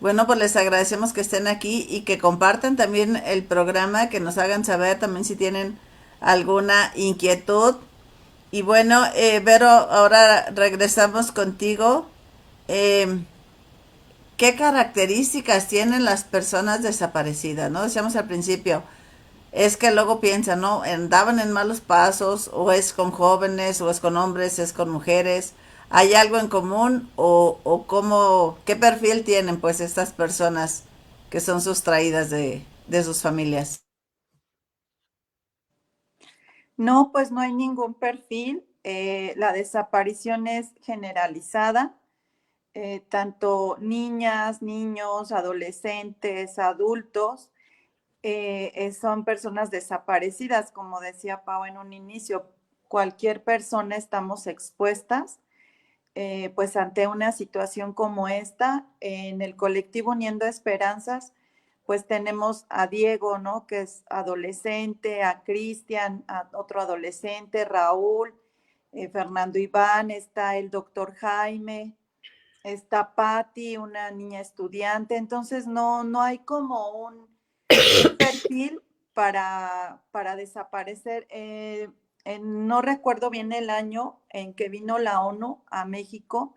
[SPEAKER 1] Bueno, pues les agradecemos que estén aquí y que compartan también el programa, que nos hagan saber también si tienen alguna inquietud. Y bueno, Vero, ahora regresamos contigo. Eh, ¿Qué características tienen las personas desaparecidas? ¿No? Decíamos al principio, es que luego piensan, ¿no? Andaban en malos pasos, o es con jóvenes, o es con hombres, es con mujeres. ¿Hay algo en común o cómo, qué perfil tienen pues estas personas que son sustraídas de sus familias?
[SPEAKER 2] No, pues no hay ningún perfil. La desaparición es generalizada. Tanto niñas, niños, adolescentes, adultos, son personas desaparecidas, como decía Pau en un inicio. Cualquier persona estamos expuestas, pues ante una situación como esta. En el colectivo Uniendo Esperanzas, pues tenemos a Diego, ¿no? Que es adolescente, a Cristian, a otro adolescente, Raúl, Fernando Iván, está el doctor Jaime, está Patti, una niña estudiante. Entonces no hay como un perfil para desaparecer. No recuerdo bien el año en que vino la ONU a México,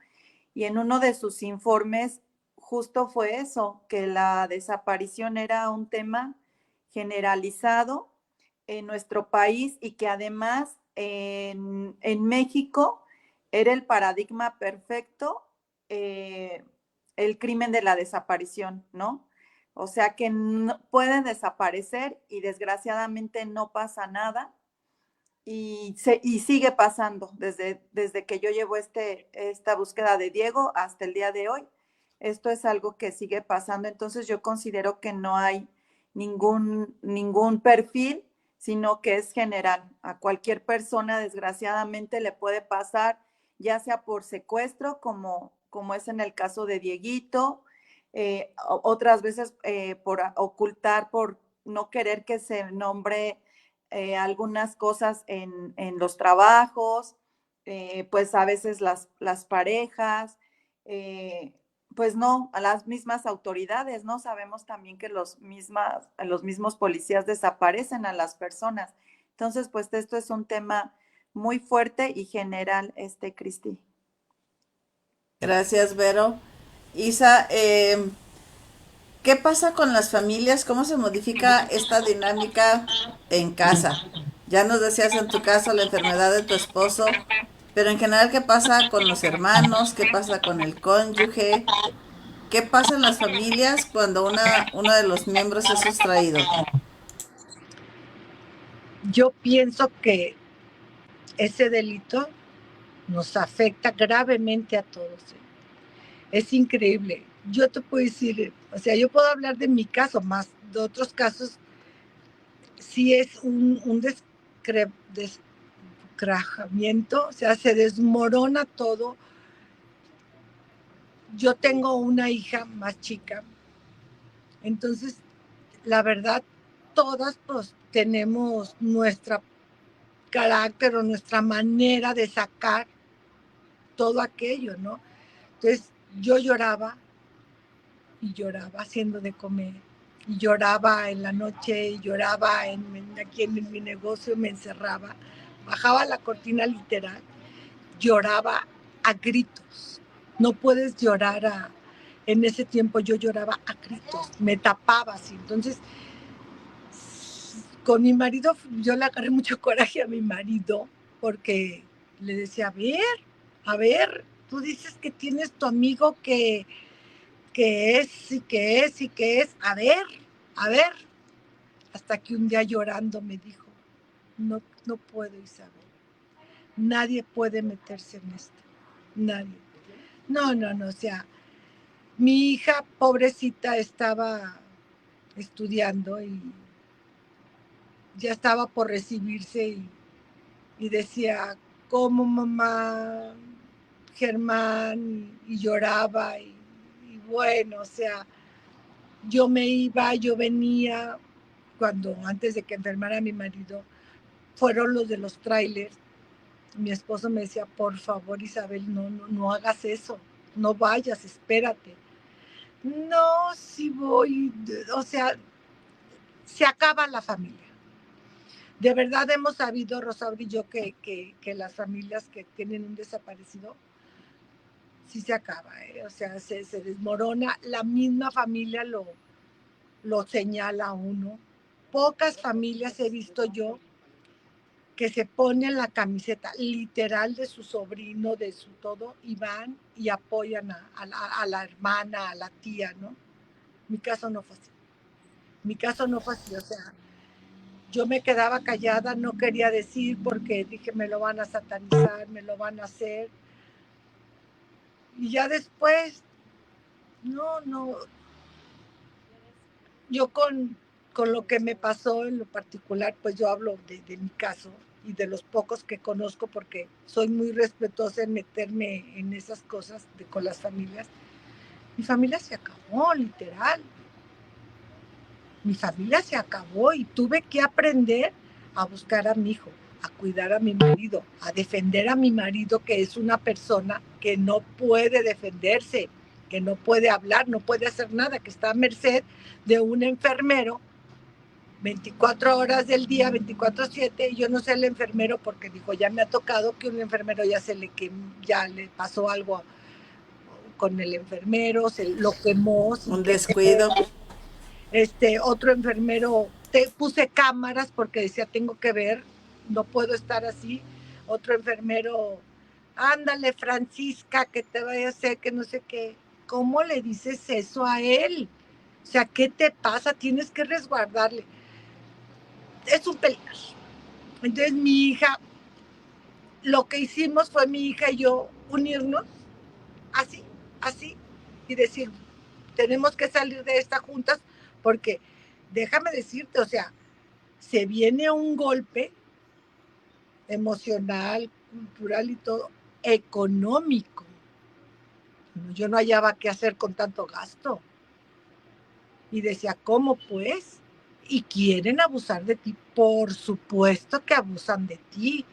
[SPEAKER 2] y en uno de sus informes justo fue eso, que la desaparición era un tema generalizado en nuestro país y que además en México era el paradigma perfecto, eh, el crimen de la desaparición, ¿no? O sea que no, pueden desaparecer y desgraciadamente no pasa nada, y sigue pasando desde que yo llevo esta búsqueda de Diego hasta el día de hoy. Esto es algo que sigue pasando. Entonces yo considero que no hay ningún perfil, sino que es general. A cualquier persona, desgraciadamente, le puede pasar, ya sea por secuestro, como es en el caso de Dieguito, otras veces por ocultar, por no querer que se nombre algunas cosas en los trabajos, pues a veces las parejas, eh, pues no, a las mismas autoridades, ¿no? Sabemos también que los mismos policías desaparecen a las personas. Entonces, pues esto es un tema muy fuerte y general, Cristi.
[SPEAKER 1] Gracias, Vero. Isa, ¿Qué pasa con las familias? ¿Cómo se modifica esta dinámica en casa? Ya nos decías en tu caso la enfermedad de tu esposo, pero en general, ¿qué pasa con los hermanos? ¿Qué pasa con el cónyuge? ¿Qué pasa en las familias cuando uno de los miembros es sustraído?
[SPEAKER 3] Yo pienso que ese delito nos afecta gravemente a todos. Es increíble. Yo te puedo decir, o sea, yo puedo hablar de mi caso, más de otros casos, sí es un descrajamiento, o sea, se desmorona todo. Yo tengo una hija más chica, entonces, la verdad, todas pues tenemos nuestra carácter o nuestra manera de sacar todo aquello, ¿no? Entonces, yo lloraba y lloraba haciendo de comer, y lloraba en la noche, y lloraba aquí en mi negocio, me encerraba, bajaba la cortina literal, lloraba a gritos. No puedes llorar en ese tiempo yo lloraba a gritos, me tapaba así. Entonces, con mi marido, yo le agarré mucho coraje a mi marido, porque le decía, a ver, tú dices que tienes tu amigo que es, y que es, y que es, a ver, hasta que un día llorando me dijo, no puedo, Isabel, nadie puede meterse en esto, nadie. No, o sea, mi hija pobrecita estaba estudiando y ya estaba por recibirse y decía, ¿cómo mamá? Germán, y lloraba y bueno, o sea, yo me iba, yo venía, cuando antes de que enfermara mi marido, fueron los de los trailers. Mi esposo me decía, por favor, Isabel, no hagas eso, no vayas, espérate. No, si voy, o sea, se acaba la familia. De verdad hemos sabido, Rosaura y yo, que las familias que tienen un desaparecido, sí se acaba, o sea, se desmorona, la misma familia lo señala a uno. Pocas familias he visto yo que se ponen la camiseta literal de su sobrino, de su todo, y van y apoyan a la hermana, a la tía, ¿no? Mi caso no fue así. Mi caso no fue así, o sea, yo me quedaba callada, no quería decir porque dije, me lo van a satanizar, me lo van a hacer. Y ya después, no, yo con lo que me pasó en lo particular, pues yo hablo de mi caso y de los pocos que conozco porque soy muy respetuosa en meterme en esas cosas con las familias. Mi familia se acabó, literal. Mi familia se acabó y tuve que aprender a buscar a mi hijo, a cuidar a mi marido, a defender a mi marido, que es una persona que no puede defenderse, que no puede hablar, no puede hacer nada, que está a merced de un enfermero 24 horas del día, 24/7, y yo no sé el enfermero porque dijo, ya me ha tocado que un enfermero ya le pasó algo con el enfermero, se lo quemó sin
[SPEAKER 1] Un
[SPEAKER 3] que
[SPEAKER 1] descuido.
[SPEAKER 3] otro enfermero, puse cámaras porque decía, tengo que ver, no puedo estar así. Otro enfermero, ándale, Francisca, que te vaya a hacer, que no sé qué. ¿Cómo le dices eso a él? O sea, ¿qué te pasa? Tienes que resguardarle. Es un peligro. Entonces mi hija, lo que hicimos fue mi hija y yo unirnos, así, y decir, tenemos que salir de esta juntas, porque déjame decirte, o sea, se viene un golpe emocional, cultural y todo, económico. Yo no hallaba qué hacer con tanto gasto. Y decía, ¿cómo pues? Y quieren abusar de ti. Por supuesto que abusan de ti.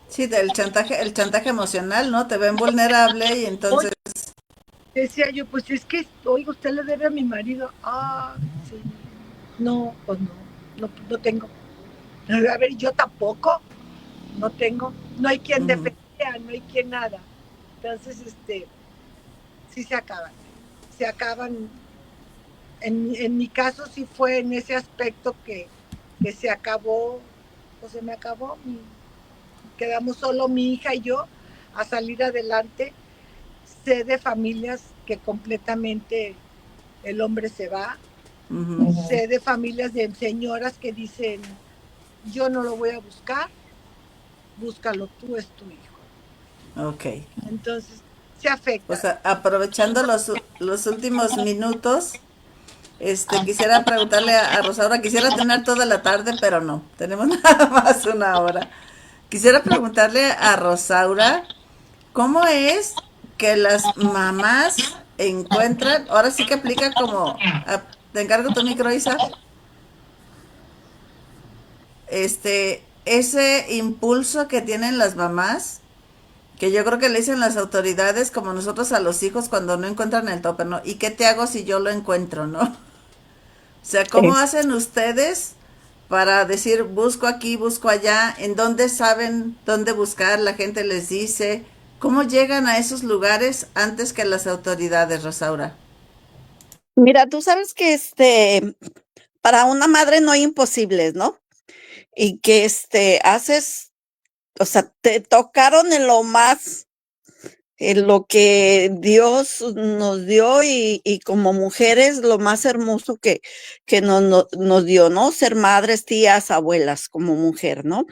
[SPEAKER 1] Sí, el chantaje emocional, ¿no? Te ven vulnerable y entonces...
[SPEAKER 3] Oye, decía yo, pues es que, oiga, usted le debe a mi marido. Ah, sí. No, pues no tengo. A ver, yo tampoco, no tengo. No hay quien defenda, no hay quien nada. Entonces, sí se acaban en mi caso sí fue en ese aspecto que se acabó, o se me acabó, quedamos solo mi hija y yo a salir adelante. Sé de familias que completamente el hombre se va. Sé de familias de señoras que dicen, yo no lo voy a buscar, búscalo tú, es tu hijo.
[SPEAKER 1] Ok.
[SPEAKER 3] Entonces, se afecta.
[SPEAKER 1] Pues aprovechando los últimos minutos, quisiera preguntarle a Rosaura, quisiera tener toda la tarde, pero no, tenemos nada más una hora. Quisiera preguntarle a Rosaura, ¿cómo es que las mamás encuentran, ahora sí que aplica como, te encargo tu micro, Isa, ese impulso que tienen las mamás, que yo creo que le dicen las autoridades como nosotros a los hijos cuando no encuentran el topper, ¿no? ¿Y qué te hago si yo lo encuentro, no? O sea, ¿cómo hacen ustedes para decir busco aquí, busco allá? ¿En dónde saben dónde buscar? La gente les dice. ¿Cómo llegan a esos lugares antes que las autoridades, Rosaura?
[SPEAKER 5] Mira, tú sabes que para una madre no hay imposibles, ¿no? Y que haces, o sea, te tocaron en lo más, en lo que Dios nos dio y como mujeres lo más hermoso que nos dio, ¿no? Ser madres, tías, abuelas como mujer, ¿no?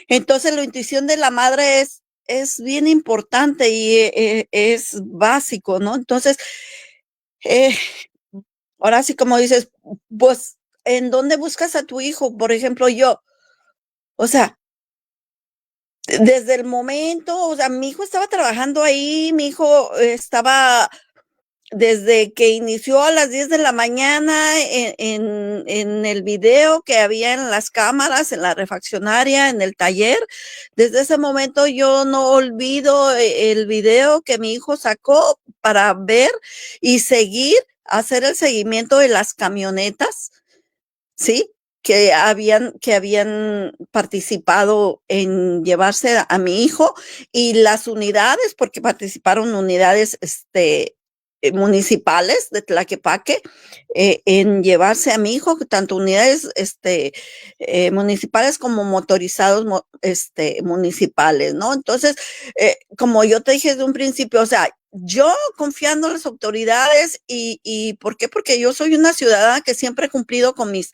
[SPEAKER 5] Entonces la intuición de la madre es bien importante y es básico, ¿no? Entonces, eh, ahora sí como dices, pues, ¿en dónde buscas a tu hijo? Por ejemplo, yo, o sea, desde el momento, o sea, mi hijo estaba trabajando ahí, mi hijo estaba desde que inició a las 10 de la mañana en el video que había en las cámaras, en la refaccionaria, en el taller. Desde ese momento yo no olvido el video que mi hijo sacó para ver y seguir, hacer el seguimiento de las camionetas, ¿sí? Que habían participado en llevarse a mi hijo y las unidades, porque participaron unidades municipales de Tlaquepaque en llevarse a mi hijo, tanto unidades municipales como motorizados municipales, ¿no? Entonces, como yo te dije desde un principio, o sea, yo confiando en las autoridades y ¿por qué? Porque yo soy una ciudadana que siempre he cumplido con mis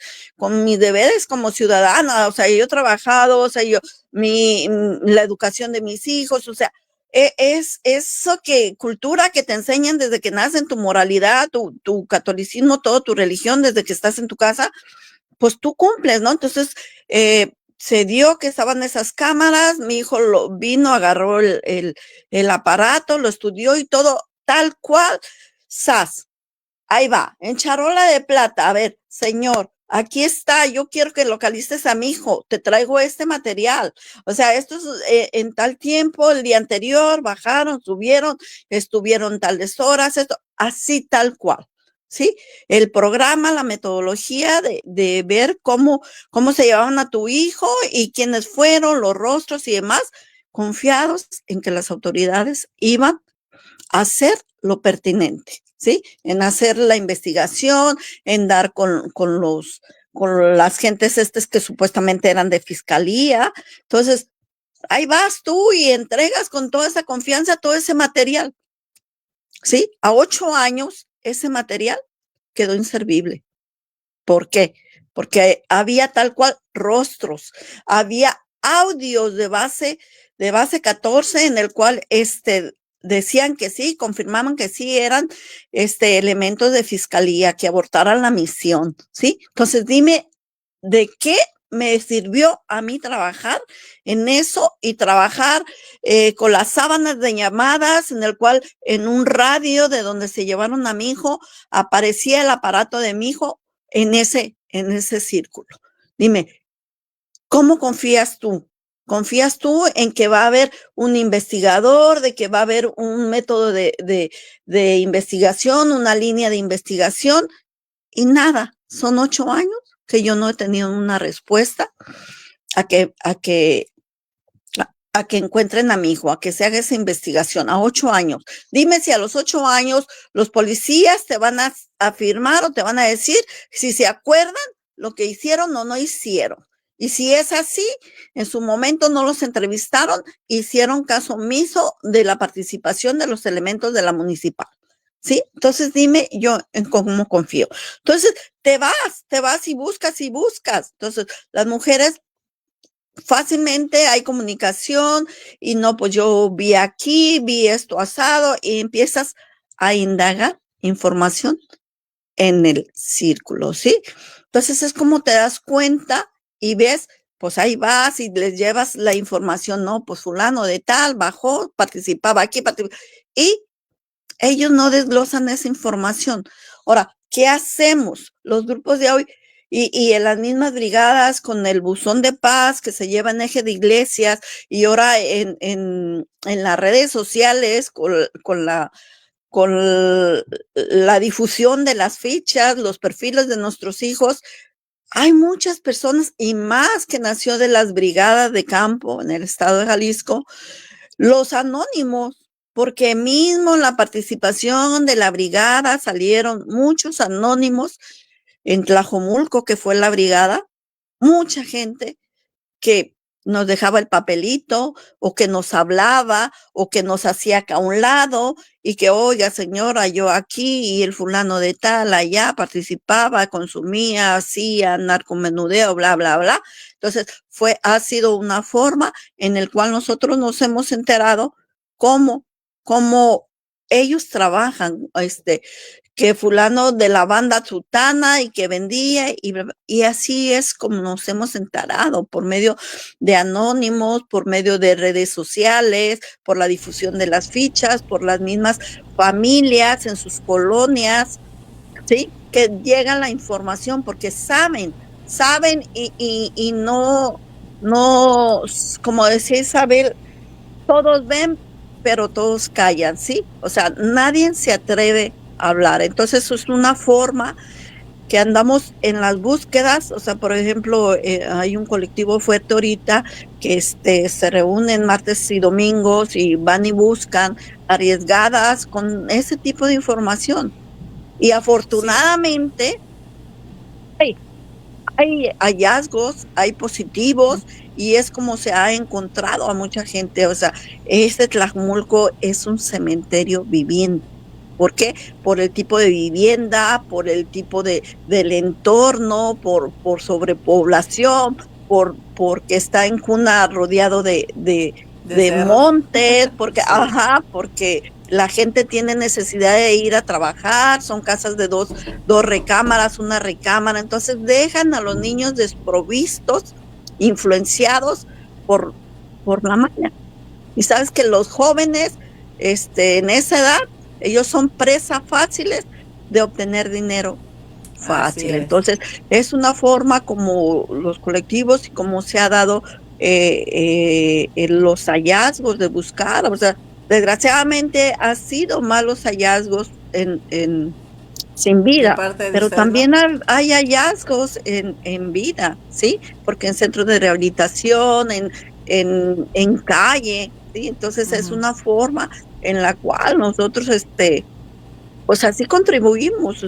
[SPEAKER 5] deberes como ciudadana, o sea, yo he trabajado, o sea, la educación de mis hijos, o sea, es eso cultura que te enseñan desde que nacen, tu moralidad, tu catolicismo, todo tu religión, desde que estás en tu casa, pues tú cumples, ¿no? Entonces, se dio que estaban esas cámaras, mi hijo vino, agarró el aparato, lo estudió y todo tal cual, ¡zas! Ahí va, en charola de plata. A ver, señor, aquí está, yo quiero que localices a mi hijo, te traigo este material. O sea, esto es en tal tiempo, el día anterior, bajaron, subieron, estuvieron tales horas, esto, así tal cual. ¿Sí? El programa, la metodología de ver cómo se llevaban a tu hijo y quiénes fueron, los rostros y demás, confiados en que las autoridades iban a hacer lo pertinente. ¿Sí? En hacer la investigación, en dar con las gentes que supuestamente eran de fiscalía. Entonces, ahí vas tú y entregas con toda esa confianza todo ese material. ¿Sí? A 8 años, ese material quedó inservible. ¿Por qué? Porque había tal cual rostros, había audios de base 14 en el cual decían que sí, confirmaban que sí eran elementos de fiscalía que abortaran la misión, ¿sí? Entonces dime, ¿de qué me sirvió a mí trabajar en eso y trabajar con las sábanas de llamadas en el cual en un radio de donde se llevaron a mi hijo aparecía el aparato de mi hijo en ese círculo? Dime, ¿cómo confías tú? ¿Confías tú en que va a haber un investigador, de que va a haber un método de investigación, una línea de investigación? Y nada, son 8 años que yo no he tenido una respuesta a que a que encuentren a mi hijo, a que se haga esa investigación a 8 años. Dime si a los 8 años los policías te van a afirmar o te van a decir si se acuerdan lo que hicieron o no hicieron. Y si es así, en su momento no los entrevistaron, hicieron caso omiso de la participación de los elementos de la municipal. ¿Sí? Entonces dime yo en cómo confío. Entonces te vas y buscas y buscas. Entonces las mujeres fácilmente hay comunicación y no, pues yo vi aquí, vi esto asado y empiezas a indagar información en el círculo, ¿sí? Entonces es como te das cuenta y ves, pues ahí vas y les llevas la información, no, pues fulano de tal bajó, participaba aquí, y ellos no desglosan esa información. Ahora, ¿qué hacemos? Los grupos de hoy y en las mismas brigadas con el buzón de paz que se lleva en Eje de Iglesias y ahora en las redes sociales con la difusión de las fichas, los perfiles de nuestros hijos, hay muchas personas y más que nació de las brigadas de campo en el estado de Jalisco, los anónimos, porque mismo la participación de la brigada salieron muchos anónimos en Tlajomulco, que fue la brigada, mucha gente que nos dejaba el papelito o que nos hablaba o que nos hacía acá a un lado y que, oiga, señora, yo aquí y el fulano de tal allá participaba, consumía, hacía narcomenudeo, bla, bla, bla. Entonces, ha sido una forma en la cual nosotros nos hemos enterado cómo ellos trabajan, que fulano de la banda sutana y que vendía y así es como nos hemos enterado por medio de anónimos, por medio de redes sociales, por la difusión de las fichas, por las mismas familias en sus colonias, ¿sí? Que llega la información porque saben y no, como decía Isabel, todos ven, pero todos callan, ¿sí? O sea, nadie se atreve a hablar. Entonces, eso es una forma que andamos en las búsquedas. O sea, por ejemplo, hay un colectivo fuerte ahorita que se reúnen martes y domingos y van y buscan arriesgadas con ese tipo de información. Y afortunadamente, sí, hay hallazgos, hay positivos y es como se ha encontrado a mucha gente. O sea, Tlajomulco es un cementerio viviente. ¿Por qué? Por el tipo de vivienda, por el tipo del entorno, por sobrepoblación, porque está en cuna rodeado de montes, porque, sí. Porque la gente tiene necesidad de ir a trabajar, son casas de dos recámaras, una recámara, entonces dejan a los niños desprovistos, influenciados por la maña. Y sabes que los jóvenes, en esa edad, ellos son presas fáciles de obtener dinero fácil. Entonces, es una forma como los colectivos y como se ha dado los hallazgos de buscar. O sea, desgraciadamente ha sido malos hallazgos sin vida, pero usted, también ¿no? hay hallazgos en vida, ¿sí? Porque en centros de rehabilitación, en calle, ¿sí? Entonces es una forma en la cual nosotros, pues así contribuimos,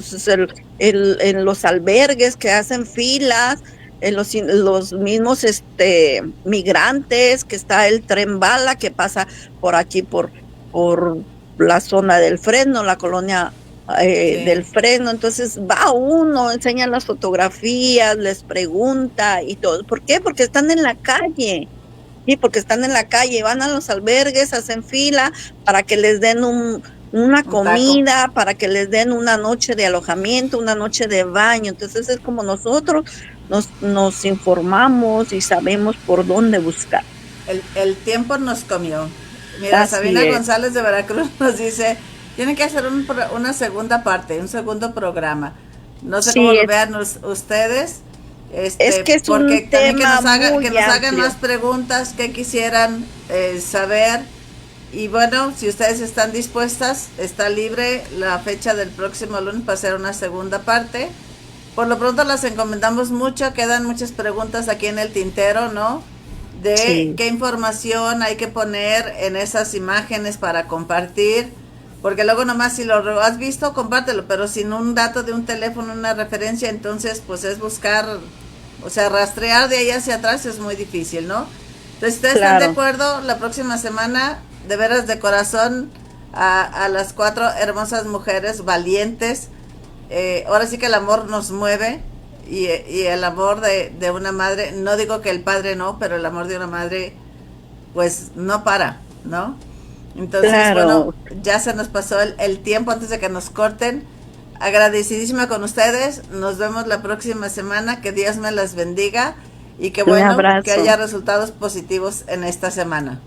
[SPEAKER 5] en los albergues que hacen filas, en los mismos migrantes, que está el tren bala que pasa por aquí, por la zona del Fresno, la colonia sí. del Fresno, entonces va uno, enseña las fotografías, les pregunta y todo. ¿Por qué? Porque están en la calle. Sí, porque están en la calle, van a los albergues, hacen fila para que les den una comida, taco. Para que les den una noche de alojamiento, una noche de baño. Entonces es como nosotros nos informamos y sabemos por dónde buscar.
[SPEAKER 1] El tiempo nos comió. Mira, así Sabina es. González de Veracruz nos dice, tienen que hacer una segunda parte, un segundo programa. No sé cómo lo vean ustedes.
[SPEAKER 5] Es que es
[SPEAKER 1] porque
[SPEAKER 5] un tema
[SPEAKER 1] que nos hagan más preguntas que quisieran saber. Y bueno, si ustedes están dispuestas, está libre la fecha del próximo lunes para hacer una segunda parte. Por lo pronto las encomendamos mucho, quedan muchas preguntas aquí en el tintero, ¿no? de
[SPEAKER 5] Sí.
[SPEAKER 1] qué información hay que poner en esas imágenes para compartir, porque luego nomás si lo has visto, compártelo, pero sin un dato de un teléfono, una referencia, entonces pues es buscar, o sea, rastrear de ahí hacia atrás es muy difícil, ¿no? Entonces, si ustedes están de
[SPEAKER 5] Claro.
[SPEAKER 1] acuerdo, la próxima semana, de veras de corazón, a las 4 hermosas mujeres valientes, ahora sí que el amor nos mueve, y el amor de una madre, no digo que el padre no, pero el amor de una madre pues no para, ¿no? Entonces, bueno,
[SPEAKER 5] Claro.
[SPEAKER 1] ya se nos pasó el tiempo antes de que nos corten. Agradecidísima con ustedes, nos vemos la próxima semana, que Dios me las bendiga y que
[SPEAKER 5] Un
[SPEAKER 1] bueno, que
[SPEAKER 5] abrazo.
[SPEAKER 1] haya resultados positivos en esta semana.